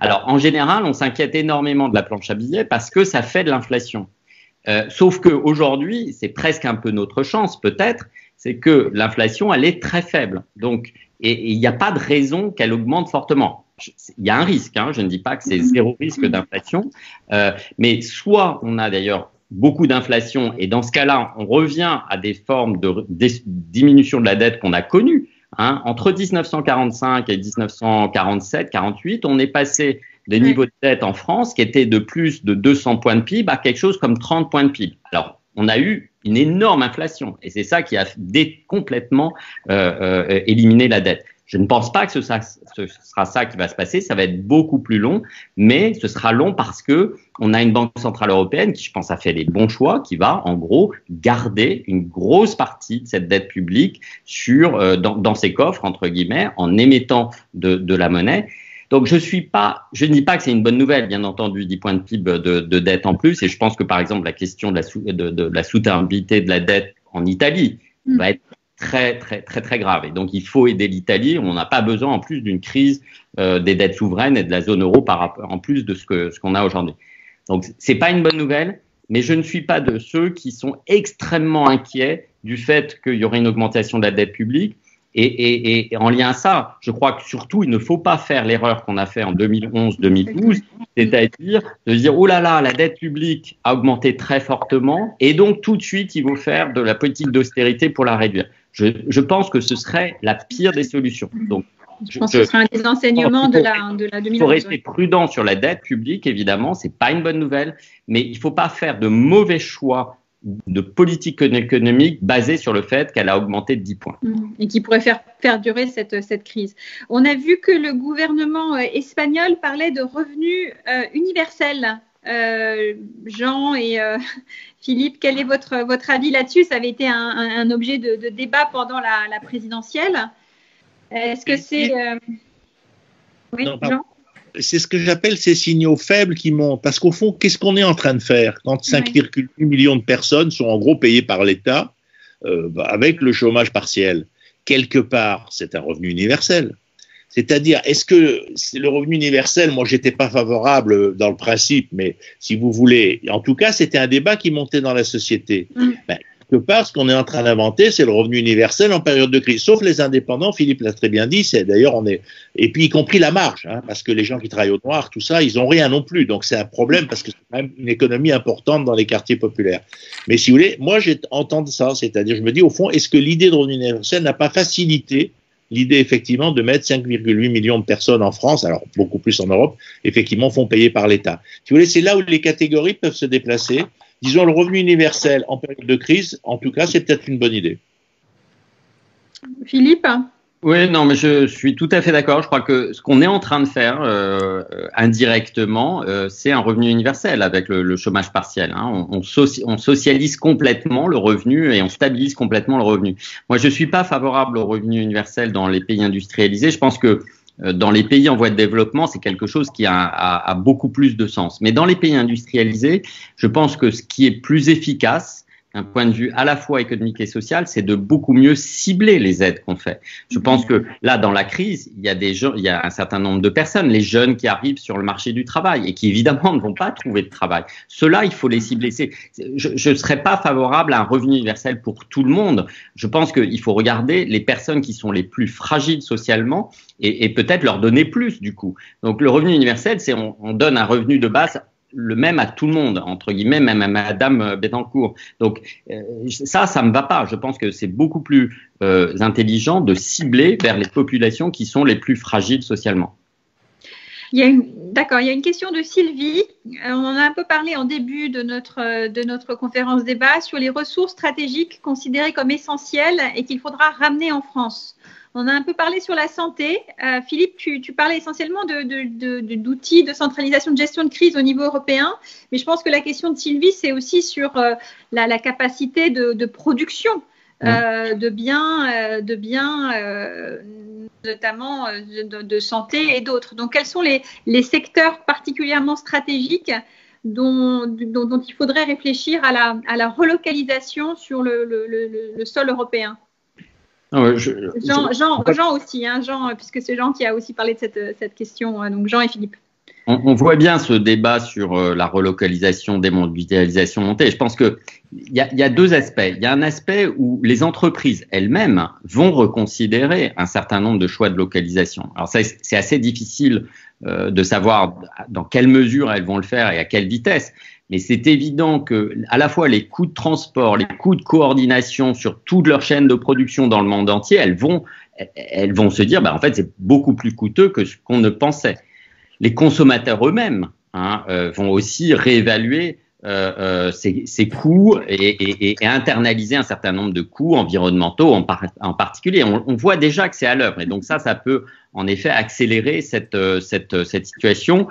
Alors, en général, on s'inquiète énormément de la planche à billets parce que ça fait de l'inflation. Sauf qu'aujourd'hui, c'est presque un peu notre chance, peut-être, c'est que l'inflation, elle est très faible. Donc, et il n'y a pas de raison qu'elle augmente fortement. Il y a un risque, je ne dis pas que c'est zéro risque d'inflation, mais soit on a d'ailleurs beaucoup d'inflation et dans ce cas-là, on revient à des formes de diminution de la dette qu'on a connues. Entre 1945 et 1947-48, on est passé des niveaux de dette en France qui étaient de plus de 200 points de PIB à quelque chose comme 30 points de PIB. Alors, on a eu une énorme inflation et c'est ça qui a complètement éliminé la dette. Je ne pense pas que ce sera ça qui va se passer. Ça va être beaucoup plus long, mais ce sera long parce que on a une banque centrale européenne qui, je pense, a fait les bons choix, qui va, en gros, garder une grosse partie de cette dette publique dans ses coffres, entre guillemets, en émettant de la monnaie. Donc, je ne dis pas que c'est une bonne nouvelle, bien entendu, 10 points de PIB de dette en plus. Et je pense que, par exemple, la question de la soutenabilité de la dette en Italie va être très, très, très, très grave. Et donc, il faut aider l'Italie. On n'a pas besoin, en plus, d'une crise des dettes souveraines et de la zone euro en plus de ce qu'on a aujourd'hui. Donc, c'est pas une bonne nouvelle, mais je ne suis pas de ceux qui sont extrêmement inquiets du fait qu'il y aurait une augmentation de la dette publique. Et en lien à ça, je crois que surtout, il ne faut pas faire l'erreur qu'on a fait en 2011-2012, c'est-à-dire de dire « Oh là là, la dette publique a augmenté très fortement et donc tout de suite, il faut faire de la politique d'austérité pour la réduire. » Je pense que ce serait la pire des solutions. Donc, je pense que ce sera un des enseignements de la 2011. Il faut rester prudent sur la dette publique, évidemment, c'est pas une bonne nouvelle, mais il ne faut pas faire de mauvais choix de politique économique basée sur le fait qu'elle a augmenté de 10 points. Et qui pourrait faire perdurer cette crise. On a vu que le gouvernement espagnol parlait de revenus universels. Jean et Philippe, quel est votre avis là-dessus? Ça avait été un objet de débat pendant la présidentielle. Est-ce que c'est… Oui, Jean ? C'est ce que j'appelle ces signaux faibles qui montent. Parce qu'au fond, qu'est-ce qu'on est en train de faire quand 5,8 millions de personnes sont en gros payées par l'État avec le chômage partiel? Quelque part, c'est un revenu universel. C'est-à-dire, est-ce que le revenu universel, moi, j'étais pas favorable dans le principe, mais si vous voulez, en tout cas, c'était un débat qui montait dans la société. quelque part, ce qu'on est en train d'inventer, c'est le revenu universel en période de crise. Sauf les indépendants, Philippe l'a très bien dit, c'est d'ailleurs et puis y compris la marge, hein, parce que les gens qui travaillent au noir, tout ça, ils ont rien non plus. Donc c'est un problème parce que c'est quand même une économie importante dans les quartiers populaires. Mais si vous voulez, moi j'ai entendu ça, c'est-à-dire je me dis au fond, est-ce que l'idée de revenu universel n'a pas facilité l'idée effectivement de mettre 5,8 millions de personnes en France, alors beaucoup plus en Europe, effectivement font payer par l'État. Si vous voulez, c'est là où les catégories peuvent se déplacer. Disons, le revenu universel en période de crise, en tout cas, c'est peut-être une bonne idée. Philippe? Oui, non, mais je suis tout à fait d'accord. Je crois que ce qu'on est en train de faire indirectement, c'est un revenu universel avec le chômage partiel. Hein. On socialise complètement le revenu et on stabilise complètement le revenu. Moi, je suis pas favorable au revenu universel dans les pays industrialisés. Je pense que dans les pays en voie de développement, c'est quelque chose qui a beaucoup plus de sens. Mais dans les pays industrialisés, je pense que ce qui est plus efficace, d'un point de vue à la fois économique et social, c'est de beaucoup mieux cibler les aides qu'on fait. Je pense que là, dans la crise, il y a un certain nombre de personnes, les jeunes qui arrivent sur le marché du travail et qui évidemment ne vont pas trouver de travail. Ceux-là, il faut les cibler. Je ne serais pas favorable à un revenu universel pour tout le monde. Je pense qu'il faut regarder les personnes qui sont les plus fragiles socialement et peut-être leur donner plus du coup. Donc le revenu universel, c'est on donne un revenu de base le même à tout le monde, entre guillemets, même à Madame Bettencourt. Donc ça me va pas. Je pense que c'est beaucoup plus intelligent de cibler vers les populations qui sont les plus fragiles socialement. D'accord, il y a une question de Sylvie. On en a un peu parlé en début de notre conférence débat sur les ressources stratégiques considérées comme essentielles et qu'il faudra ramener en France. On a un peu parlé sur la santé. Philippe, tu parlais essentiellement d'outils de centralisation de gestion de crise au niveau européen, mais je pense que la question de Sylvie, c'est aussi sur la capacité de production de biens, notamment de santé et d'autres. Donc, quels sont les secteurs particulièrement stratégiques dont il faudrait réfléchir à la relocalisation sur le sol européen? Jean aussi, hein, puisque c'est Jean qui a aussi parlé de cette question, donc Jean et Philippe. On voit bien ce débat sur la relocalisation, démondialisation montée. Je pense qu'il y a deux aspects. Il y a un aspect où les entreprises elles-mêmes vont reconsidérer un certain nombre de choix de localisation. Alors ça, c'est assez difficile de savoir dans quelle mesure elles vont le faire et à quelle vitesse. Mais c'est évident que, à la fois les coûts de transport, les coûts de coordination sur toute leur chaîne de production dans le monde entier, elles vont se dire, en fait, c'est beaucoup plus coûteux que ce qu'on ne pensait. Les consommateurs eux-mêmes vont aussi réévaluer ces coûts et internaliser un certain nombre de coûts environnementaux en particulier. On voit déjà que c'est à l'œuvre et donc ça peut en effet accélérer cette situation.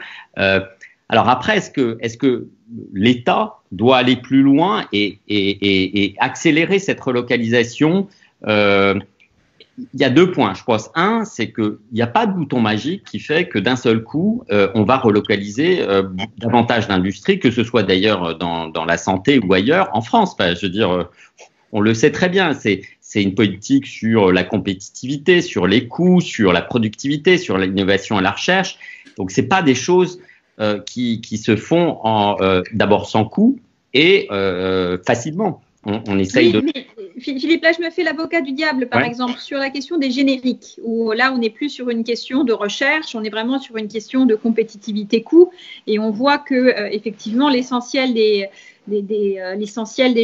Alors après, est-ce que l'État doit aller plus loin et accélérer cette relocalisation? Il y a deux points, je pense. Un, c'est qu'il n'y a pas de bouton magique qui fait que d'un seul coup, on va relocaliser davantage d'industries, que ce soit d'ailleurs dans la santé ou ailleurs, en France. Enfin, je veux dire, on le sait très bien, c'est une politique sur la compétitivité, sur les coûts, sur la productivité, sur l'innovation et la recherche. Donc, c'est pas des choses qui se font d'abord sans coût et facilement. On essaye mais Philippe, là, je me fais l'avocat du diable, par exemple, sur la question des génériques, où là, on n'est plus sur une question de recherche, on est vraiment sur une question de compétitivité-coût, et on voit que effectivement, l'essentiel des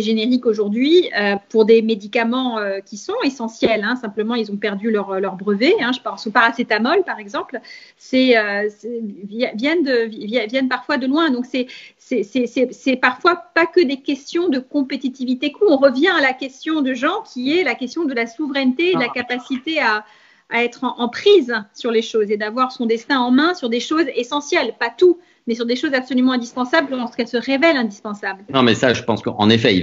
génériques aujourd'hui, pour des médicaments qui sont essentiels, simplement ils ont perdu leur brevet, je pense au paracétamol par exemple, viennent parfois de loin, donc c'est parfois pas que des questions de compétitivité coût. On revient à la question de Jean qui est la question de la souveraineté et de la capacité à être en prise sur les choses et d'avoir son destin en main sur des choses essentielles, pas tout, mais sur des choses absolument indispensables lorsqu'elles se révèlent indispensables. Non, mais ça, je pense qu'en effet, il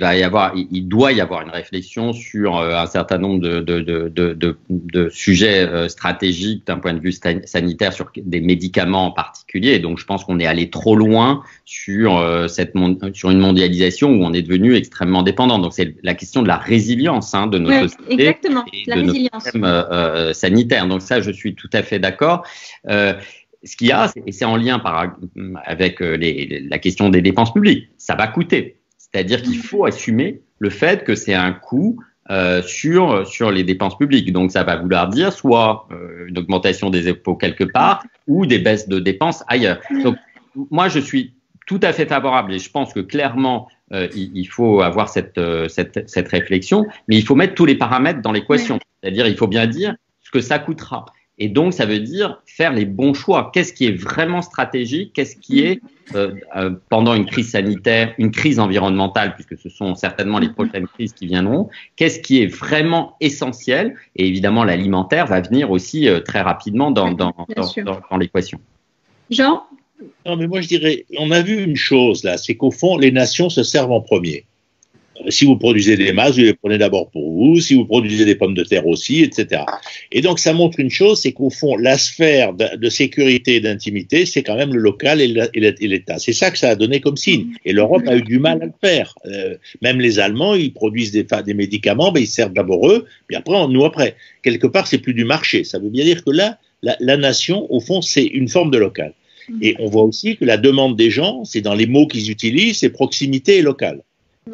doit y avoir une réflexion sur un certain nombre de sujets stratégiques d'un point de vue sanitaire, sur des médicaments en particulier. Et donc, je pense qu'on est allé trop loin sur une mondialisation où on est devenu extrêmement dépendant. Donc, c'est la question de la résilience de nos sociétés exactement, et de nos systèmes sanitaires. Donc, ça, je suis tout à fait d'accord. Ce qu'il y a, et c'est en lien avec la question des dépenses publiques, ça va coûter. C'est-à-dire qu'il faut assumer le fait que c'est un coût sur les dépenses publiques. Donc, ça va vouloir dire soit une augmentation des impôts quelque part ou des baisses de dépenses ailleurs. Donc, moi, je suis tout à fait favorable et je pense que clairement, il faut avoir cette réflexion, mais il faut mettre tous les paramètres dans l'équation. C'est-à-dire, il faut bien dire ce que ça coûtera. Et donc, ça veut dire faire les bons choix. Qu'est-ce qui est vraiment stratégique? Qu'est-ce qui est, pendant une crise sanitaire, une crise environnementale, puisque ce sont certainement les prochaines crises qui viendront, qu'est-ce qui est vraiment essentiel? Et évidemment, l'alimentaire va venir aussi très rapidement dans l'équation. Jean? Non, mais moi, je dirais, on a vu une chose là, c'est qu'au fond, les nations se servent en premier. Si vous produisez des masses, vous les prenez d'abord pour vous. Si vous produisez des pommes de terre aussi, etc. Et donc, ça montre une chose, c'est qu'au fond, la sphère de sécurité et d'intimité, c'est quand même le local et l'État. C'est ça que ça a donné comme signe. Et l'Europe a eu du mal à le faire. Même les Allemands, ils produisent des médicaments, ben, ils servent d'abord eux, puis après, nous après. Quelque part, c'est plus du marché. Ça veut bien dire que là, la nation, au fond, c'est une forme de local. Et on voit aussi que la demande des gens, c'est dans les mots qu'ils utilisent, c'est proximité et local.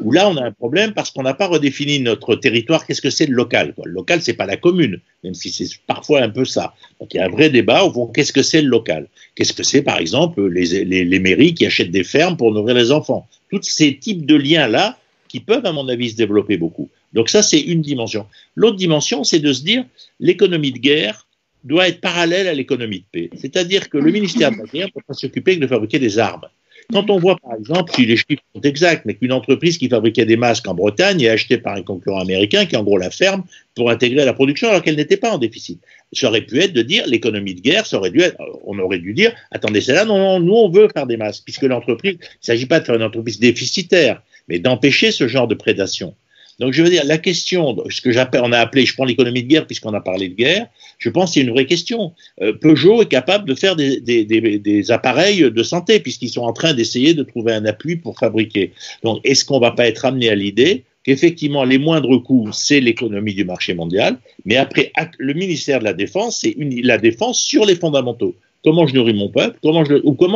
Où là, on a un problème parce qu'on n'a pas redéfini notre territoire. Qu'est-ce que c'est le local, quoi? Le local, c'est pas la commune, même si c'est parfois un peu ça. Donc, il y a un vrai débat au fond. Qu'est-ce que c'est le local? Qu'est-ce que c'est, par exemple, les mairies qui achètent des fermes pour nourrir les enfants? Tous ces types de liens-là qui peuvent, à mon avis, se développer beaucoup. Donc, ça, c'est une dimension. L'autre dimension, c'est de se dire l'économie de guerre doit être parallèle à l'économie de paix. C'est-à-dire que le ministère de la guerre ne peut pas s'occuper que de fabriquer des armes. Quand on voit, par exemple, si les chiffres sont exacts, mais qu'une entreprise qui fabriquait des masques en Bretagne est achetée par un concurrent américain qui, en gros, la ferme pour intégrer la production alors qu'elle n'était pas en déficit. Ça aurait pu être de dire, l'économie de guerre, ça aurait dû être, on aurait dû dire, attendez, c'est là, non, nous, on veut faire des masques, puisque l'entreprise, il ne s'agit pas de faire une entreprise déficitaire, mais d'empêcher ce genre de prédation. Donc, je veux dire, la question, ce que on a appelé, je prends l'économie de guerre puisqu'on a parlé de guerre, je pense que c'est une vraie question. Peugeot est capable de faire des appareils de santé puisqu'ils sont en train d'essayer de trouver un appui pour fabriquer. Donc, est-ce qu'on ne va pas être amené à l'idée qu'effectivement, les moindres coûts, c'est l'économie du marché mondial, mais après, le ministère de la Défense, c'est la défense sur les fondamentaux. Comment je nourris mon peuple, comment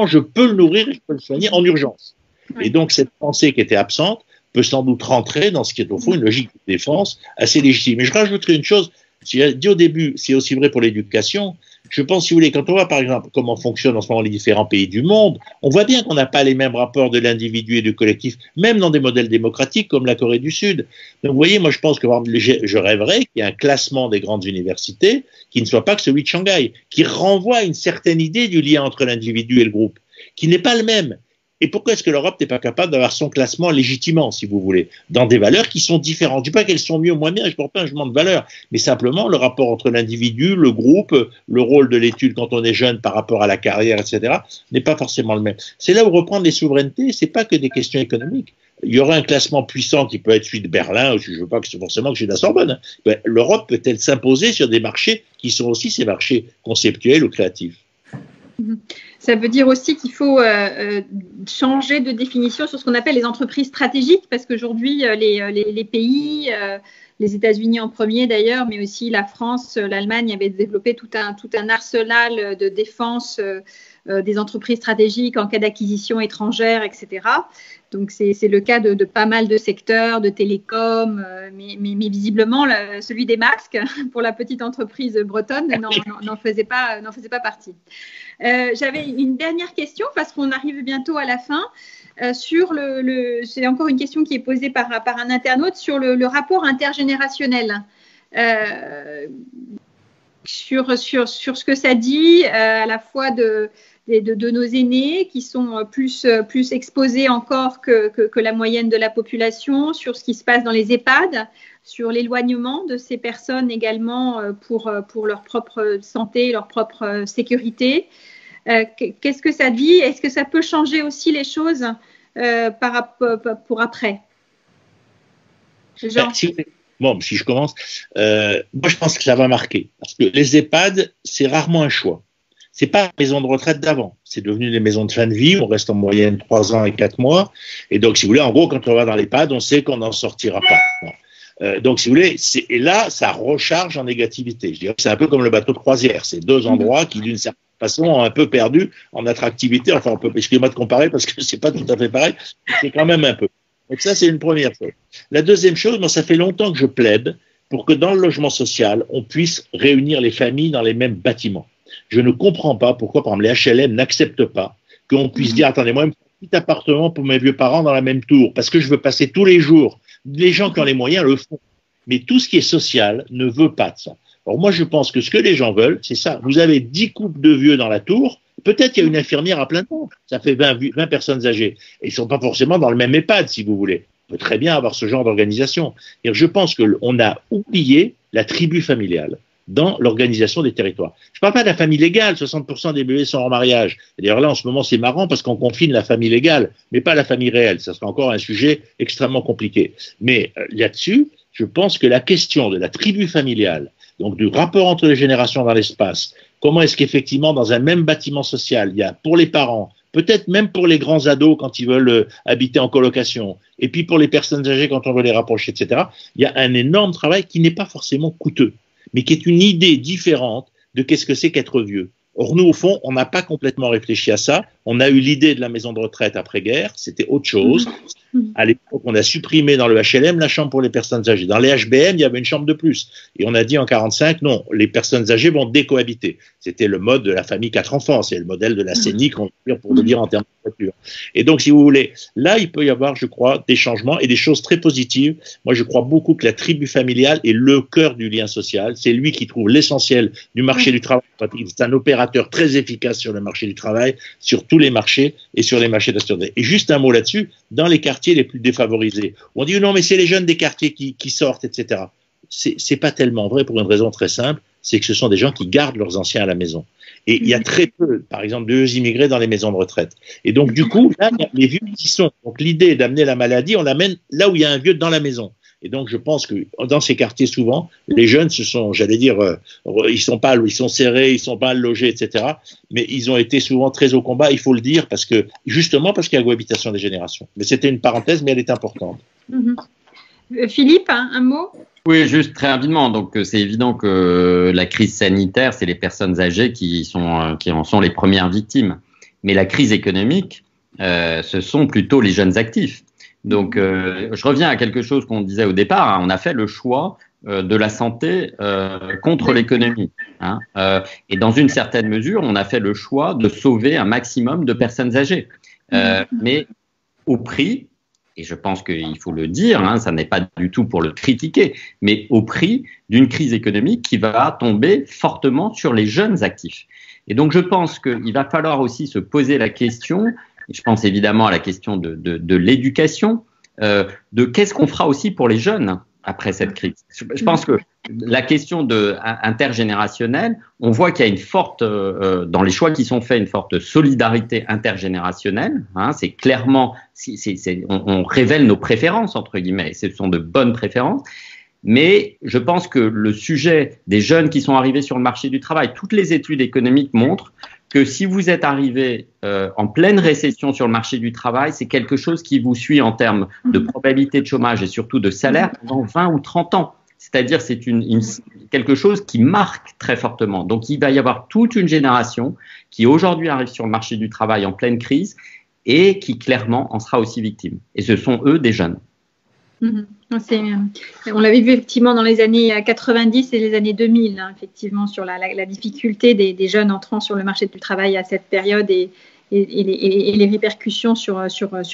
je peux le nourrir et je peux le soigner en urgence. Et donc, cette pensée qui était absente, peut sans doute rentrer dans ce qui est au fond une logique de défense assez légitime. Et je rajouterai une chose, j'ai dit au début, c'est aussi vrai pour l'éducation. Je pense, si vous voulez, quand on voit par exemple comment fonctionnent en ce moment les différents pays du monde, on voit bien qu'on n'a pas les mêmes rapports de l'individu et du collectif, même dans des modèles démocratiques comme la Corée du Sud. Donc vous voyez, moi je pense que je rêverais qu'il y ait un classement des grandes universités qui ne soit pas que celui de Shanghai, qui renvoie à une certaine idée du lien entre l'individu et le groupe, qui n'est pas le même. Et pourquoi est-ce que l'Europe n'est pas capable d'avoir son classement légitimement, si vous voulez, dans des valeurs qui sont différentes? Je ne dis pas qu'elles sont mieux ou moins bien, je ne porte pas un jugement de valeur, mais simplement le rapport entre l'individu, le groupe, le rôle de l'étude quand on est jeune par rapport à la carrière, etc., n'est pas forcément le même. C'est là où reprendre les souverainetés, ce n'est pas que des questions économiques. Il y aura un classement puissant qui peut être celui de Berlin, je ne veux pas que c'est forcément que j'ai de la Sorbonne. Mais l'Europe peut-elle s'imposer sur des marchés qui sont aussi ces marchés conceptuels ou créatifs? Ça veut dire aussi qu'il faut changer de définition sur ce qu'on appelle les entreprises stratégiques, parce qu'aujourd'hui, les pays, les États-Unis en premier d'ailleurs, mais aussi la France, l'Allemagne avaient développé tout un arsenal de défense des entreprises stratégiques en cas d'acquisition étrangère, etc. Donc, c'est le cas de pas mal de secteurs, de télécom, mais visiblement, celui des masques, pour la petite entreprise bretonne, n'en faisait pas partie. J'avais une dernière question, parce qu'on arrive bientôt à la fin, c'est encore une question qui est posée par un internaute sur le rapport intergénérationnel. Sur ce que ça dit, à la fois de nos aînés qui sont plus exposés encore que la moyenne de la population, sur ce qui se passe dans les EHPAD, sur l'éloignement de ces personnes également pour leur propre santé, leur propre sécurité. Qu'est-ce que ça dit? Est-ce que ça peut changer aussi les choses pour après? Bon, si je commence, moi je pense que ça va marquer. Parce que les EHPAD, c'est rarement un choix. C'est pas la maison de retraite d'avant. C'est devenu des maisons de fin de vie. On reste en moyenne 3 ans et 4 mois. Et donc, si vous voulez, en gros, quand on va dans l'EHPAD, on sait qu'on n'en sortira pas. Donc, si vous voulez, et là, ça recharge en négativité. Je dirais que c'est un peu comme le bateau de croisière. C'est deux endroits qui, d'une certaine façon, ont un peu perdu en attractivité. Enfin, excusez-moi de comparer parce que c'est pas tout à fait pareil. C'est quand même un peu. Donc ça, c'est une première chose. La deuxième chose, moi, ça fait longtemps que je plaide pour que dans le logement social, on puisse réunir les familles dans les mêmes bâtiments. Je ne comprends pas pourquoi, par exemple, les HLM n'acceptent pas qu'on puisse dire, attendez, moi, il me faut un petit appartement pour mes vieux parents dans la même tour, parce que je veux passer tous les jours. Les gens qui ont les moyens le font. Mais tout ce qui est social ne veut pas de ça. Alors moi, je pense que ce que les gens veulent, c'est ça. Vous avez 10 couples de vieux dans la tour, peut-être qu'il y a une infirmière à plein temps. Ça fait 20 personnes âgées. Et ils ne sont pas forcément dans le même EHPAD, si vous voulez. On peut très bien avoir ce genre d'organisation. Et je pense qu'on a oublié la tribu familiale dans l'organisation des territoires. Je ne parle pas de la famille légale, 60% des bébés sont en mariage. D'ailleurs là, en ce moment, c'est marrant parce qu'on confine la famille légale, mais pas la famille réelle. Ça sera encore un sujet extrêmement compliqué. Mais là-dessus, je pense que la question de la tribu familiale, donc du rapport entre les générations dans l'espace, comment est-ce qu'effectivement, dans un même bâtiment social, il y a pour les parents, peut-être même pour les grands ados quand ils veulent habiter en colocation, et puis pour les personnes âgées quand on veut les rapprocher, etc., il y a un énorme travail qui n'est pas forcément coûteux, mais qui est une idée différente de qu'est-ce que c'est qu'être vieux. Or, nous, au fond, on n'a pas complètement réfléchi à ça. On a eu l'idée de la maison de retraite après-guerre, c'était autre chose. À l'époque, on a supprimé dans le HLM la chambre pour les personnes âgées. Dans les HBM, il y avait une chambre de plus. Et on a dit en 45, non, les personnes âgées vont décohabiter. C'était le mode de la famille 4 enfants. C'est le modèle de la CENI, pour le dire en termes de voiture. Et donc, si vous voulez, là, il peut y avoir, je crois, des changements et des choses très positives. Moi, je crois beaucoup que la tribu familiale est le cœur du lien social. C'est lui qui trouve l'essentiel du marché du travail. C'est un opérateur très efficace sur le marché du travail, sur tous les marchés et sur les marchés d'assurance. Et juste un mot là-dessus, dans les quartiers les plus défavorisés, on dit non, mais c'est les jeunes des quartiers qui sortent, etc. C'est pas tellement vrai pour une raison très simple, c'est que ce sont des gens qui gardent leurs anciens à la maison. Et il y a très peu, par exemple, de vieux immigrés dans les maisons de retraite. Et donc, du coup, là, il y a les vieux qui sont. Donc, l'idée d'amener la maladie, on l'amène là où il y a un vieux dans la maison. Et donc, je pense que dans ces quartiers, souvent, les jeunes se sont, j'allais dire, ils sont serrés, ils sont pas logés, etc. Mais ils ont été souvent très au combat, il faut le dire, justement parce qu'il y a cohabitation des générations. Mais c'était une parenthèse, mais elle est importante. Philippe, un mot? Oui, juste très rapidement. Donc, c'est évident que la crise sanitaire, c'est les personnes âgées qui en sont les premières victimes. Mais la crise économique, ce sont plutôt les jeunes actifs. Donc, je reviens à quelque chose qu'on disait au départ. Hein, on a fait le choix de la santé contre l'économie. Hein, et dans une certaine mesure, on a fait le choix de sauver un maximum de personnes âgées. Mais au prix, et je pense qu'il faut le dire, hein, ça n'est pas du tout pour le critiquer, mais au prix d'une crise économique qui va tomber fortement sur les jeunes actifs. Et donc, je pense qu'il va falloir aussi se poser la question. Je pense évidemment à la question de l'éducation, de qu'est-ce qu'on fera aussi pour les jeunes après cette crise. Je pense que la question intergénérationnelle, on voit qu'il y a une forte, dans les choix qui sont faits, une forte solidarité intergénérationnelle. Hein, c'est clairement, on révèle nos préférences, entre guillemets, et ce sont de bonnes préférences. Mais je pense que le sujet des jeunes qui sont arrivés sur le marché du travail, toutes les études économiques montrent que si vous êtes arrivé en pleine récession sur le marché du travail, c'est quelque chose qui vous suit en termes de probabilité de chômage et surtout de salaire pendant 20 ou 30 ans. C'est-à-dire c'est quelque chose qui marque très fortement. Donc il va y avoir toute une génération qui aujourd'hui arrive sur le marché du travail en pleine crise et qui clairement en sera aussi victime. Et ce sont eux des jeunes. On l'avait vu effectivement dans les années 90 et les années 2000, hein, effectivement, sur la difficulté des jeunes entrant sur le marché du travail à cette période et les répercussions sur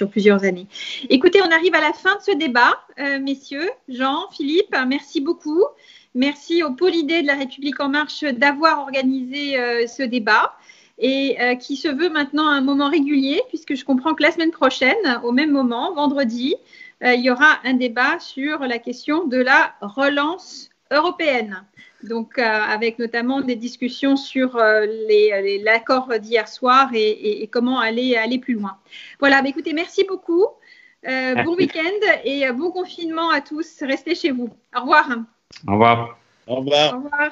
plusieurs années. Écoutez, on arrive à la fin de ce débat, messieurs, Jean, Philippe, merci beaucoup. Merci au pôle idée de la République En Marche d'avoir organisé ce débat et qui se veut maintenant un moment régulier, puisque je comprends que la semaine prochaine, au même moment, vendredi, il y aura un débat sur la question de la relance européenne. Donc, avec notamment des discussions sur l'accord d'hier soir et comment aller plus loin. Voilà, écoutez, merci beaucoup. Bon week-end et bon confinement à tous. Restez chez vous. Au revoir. Au revoir. Au revoir. Au revoir.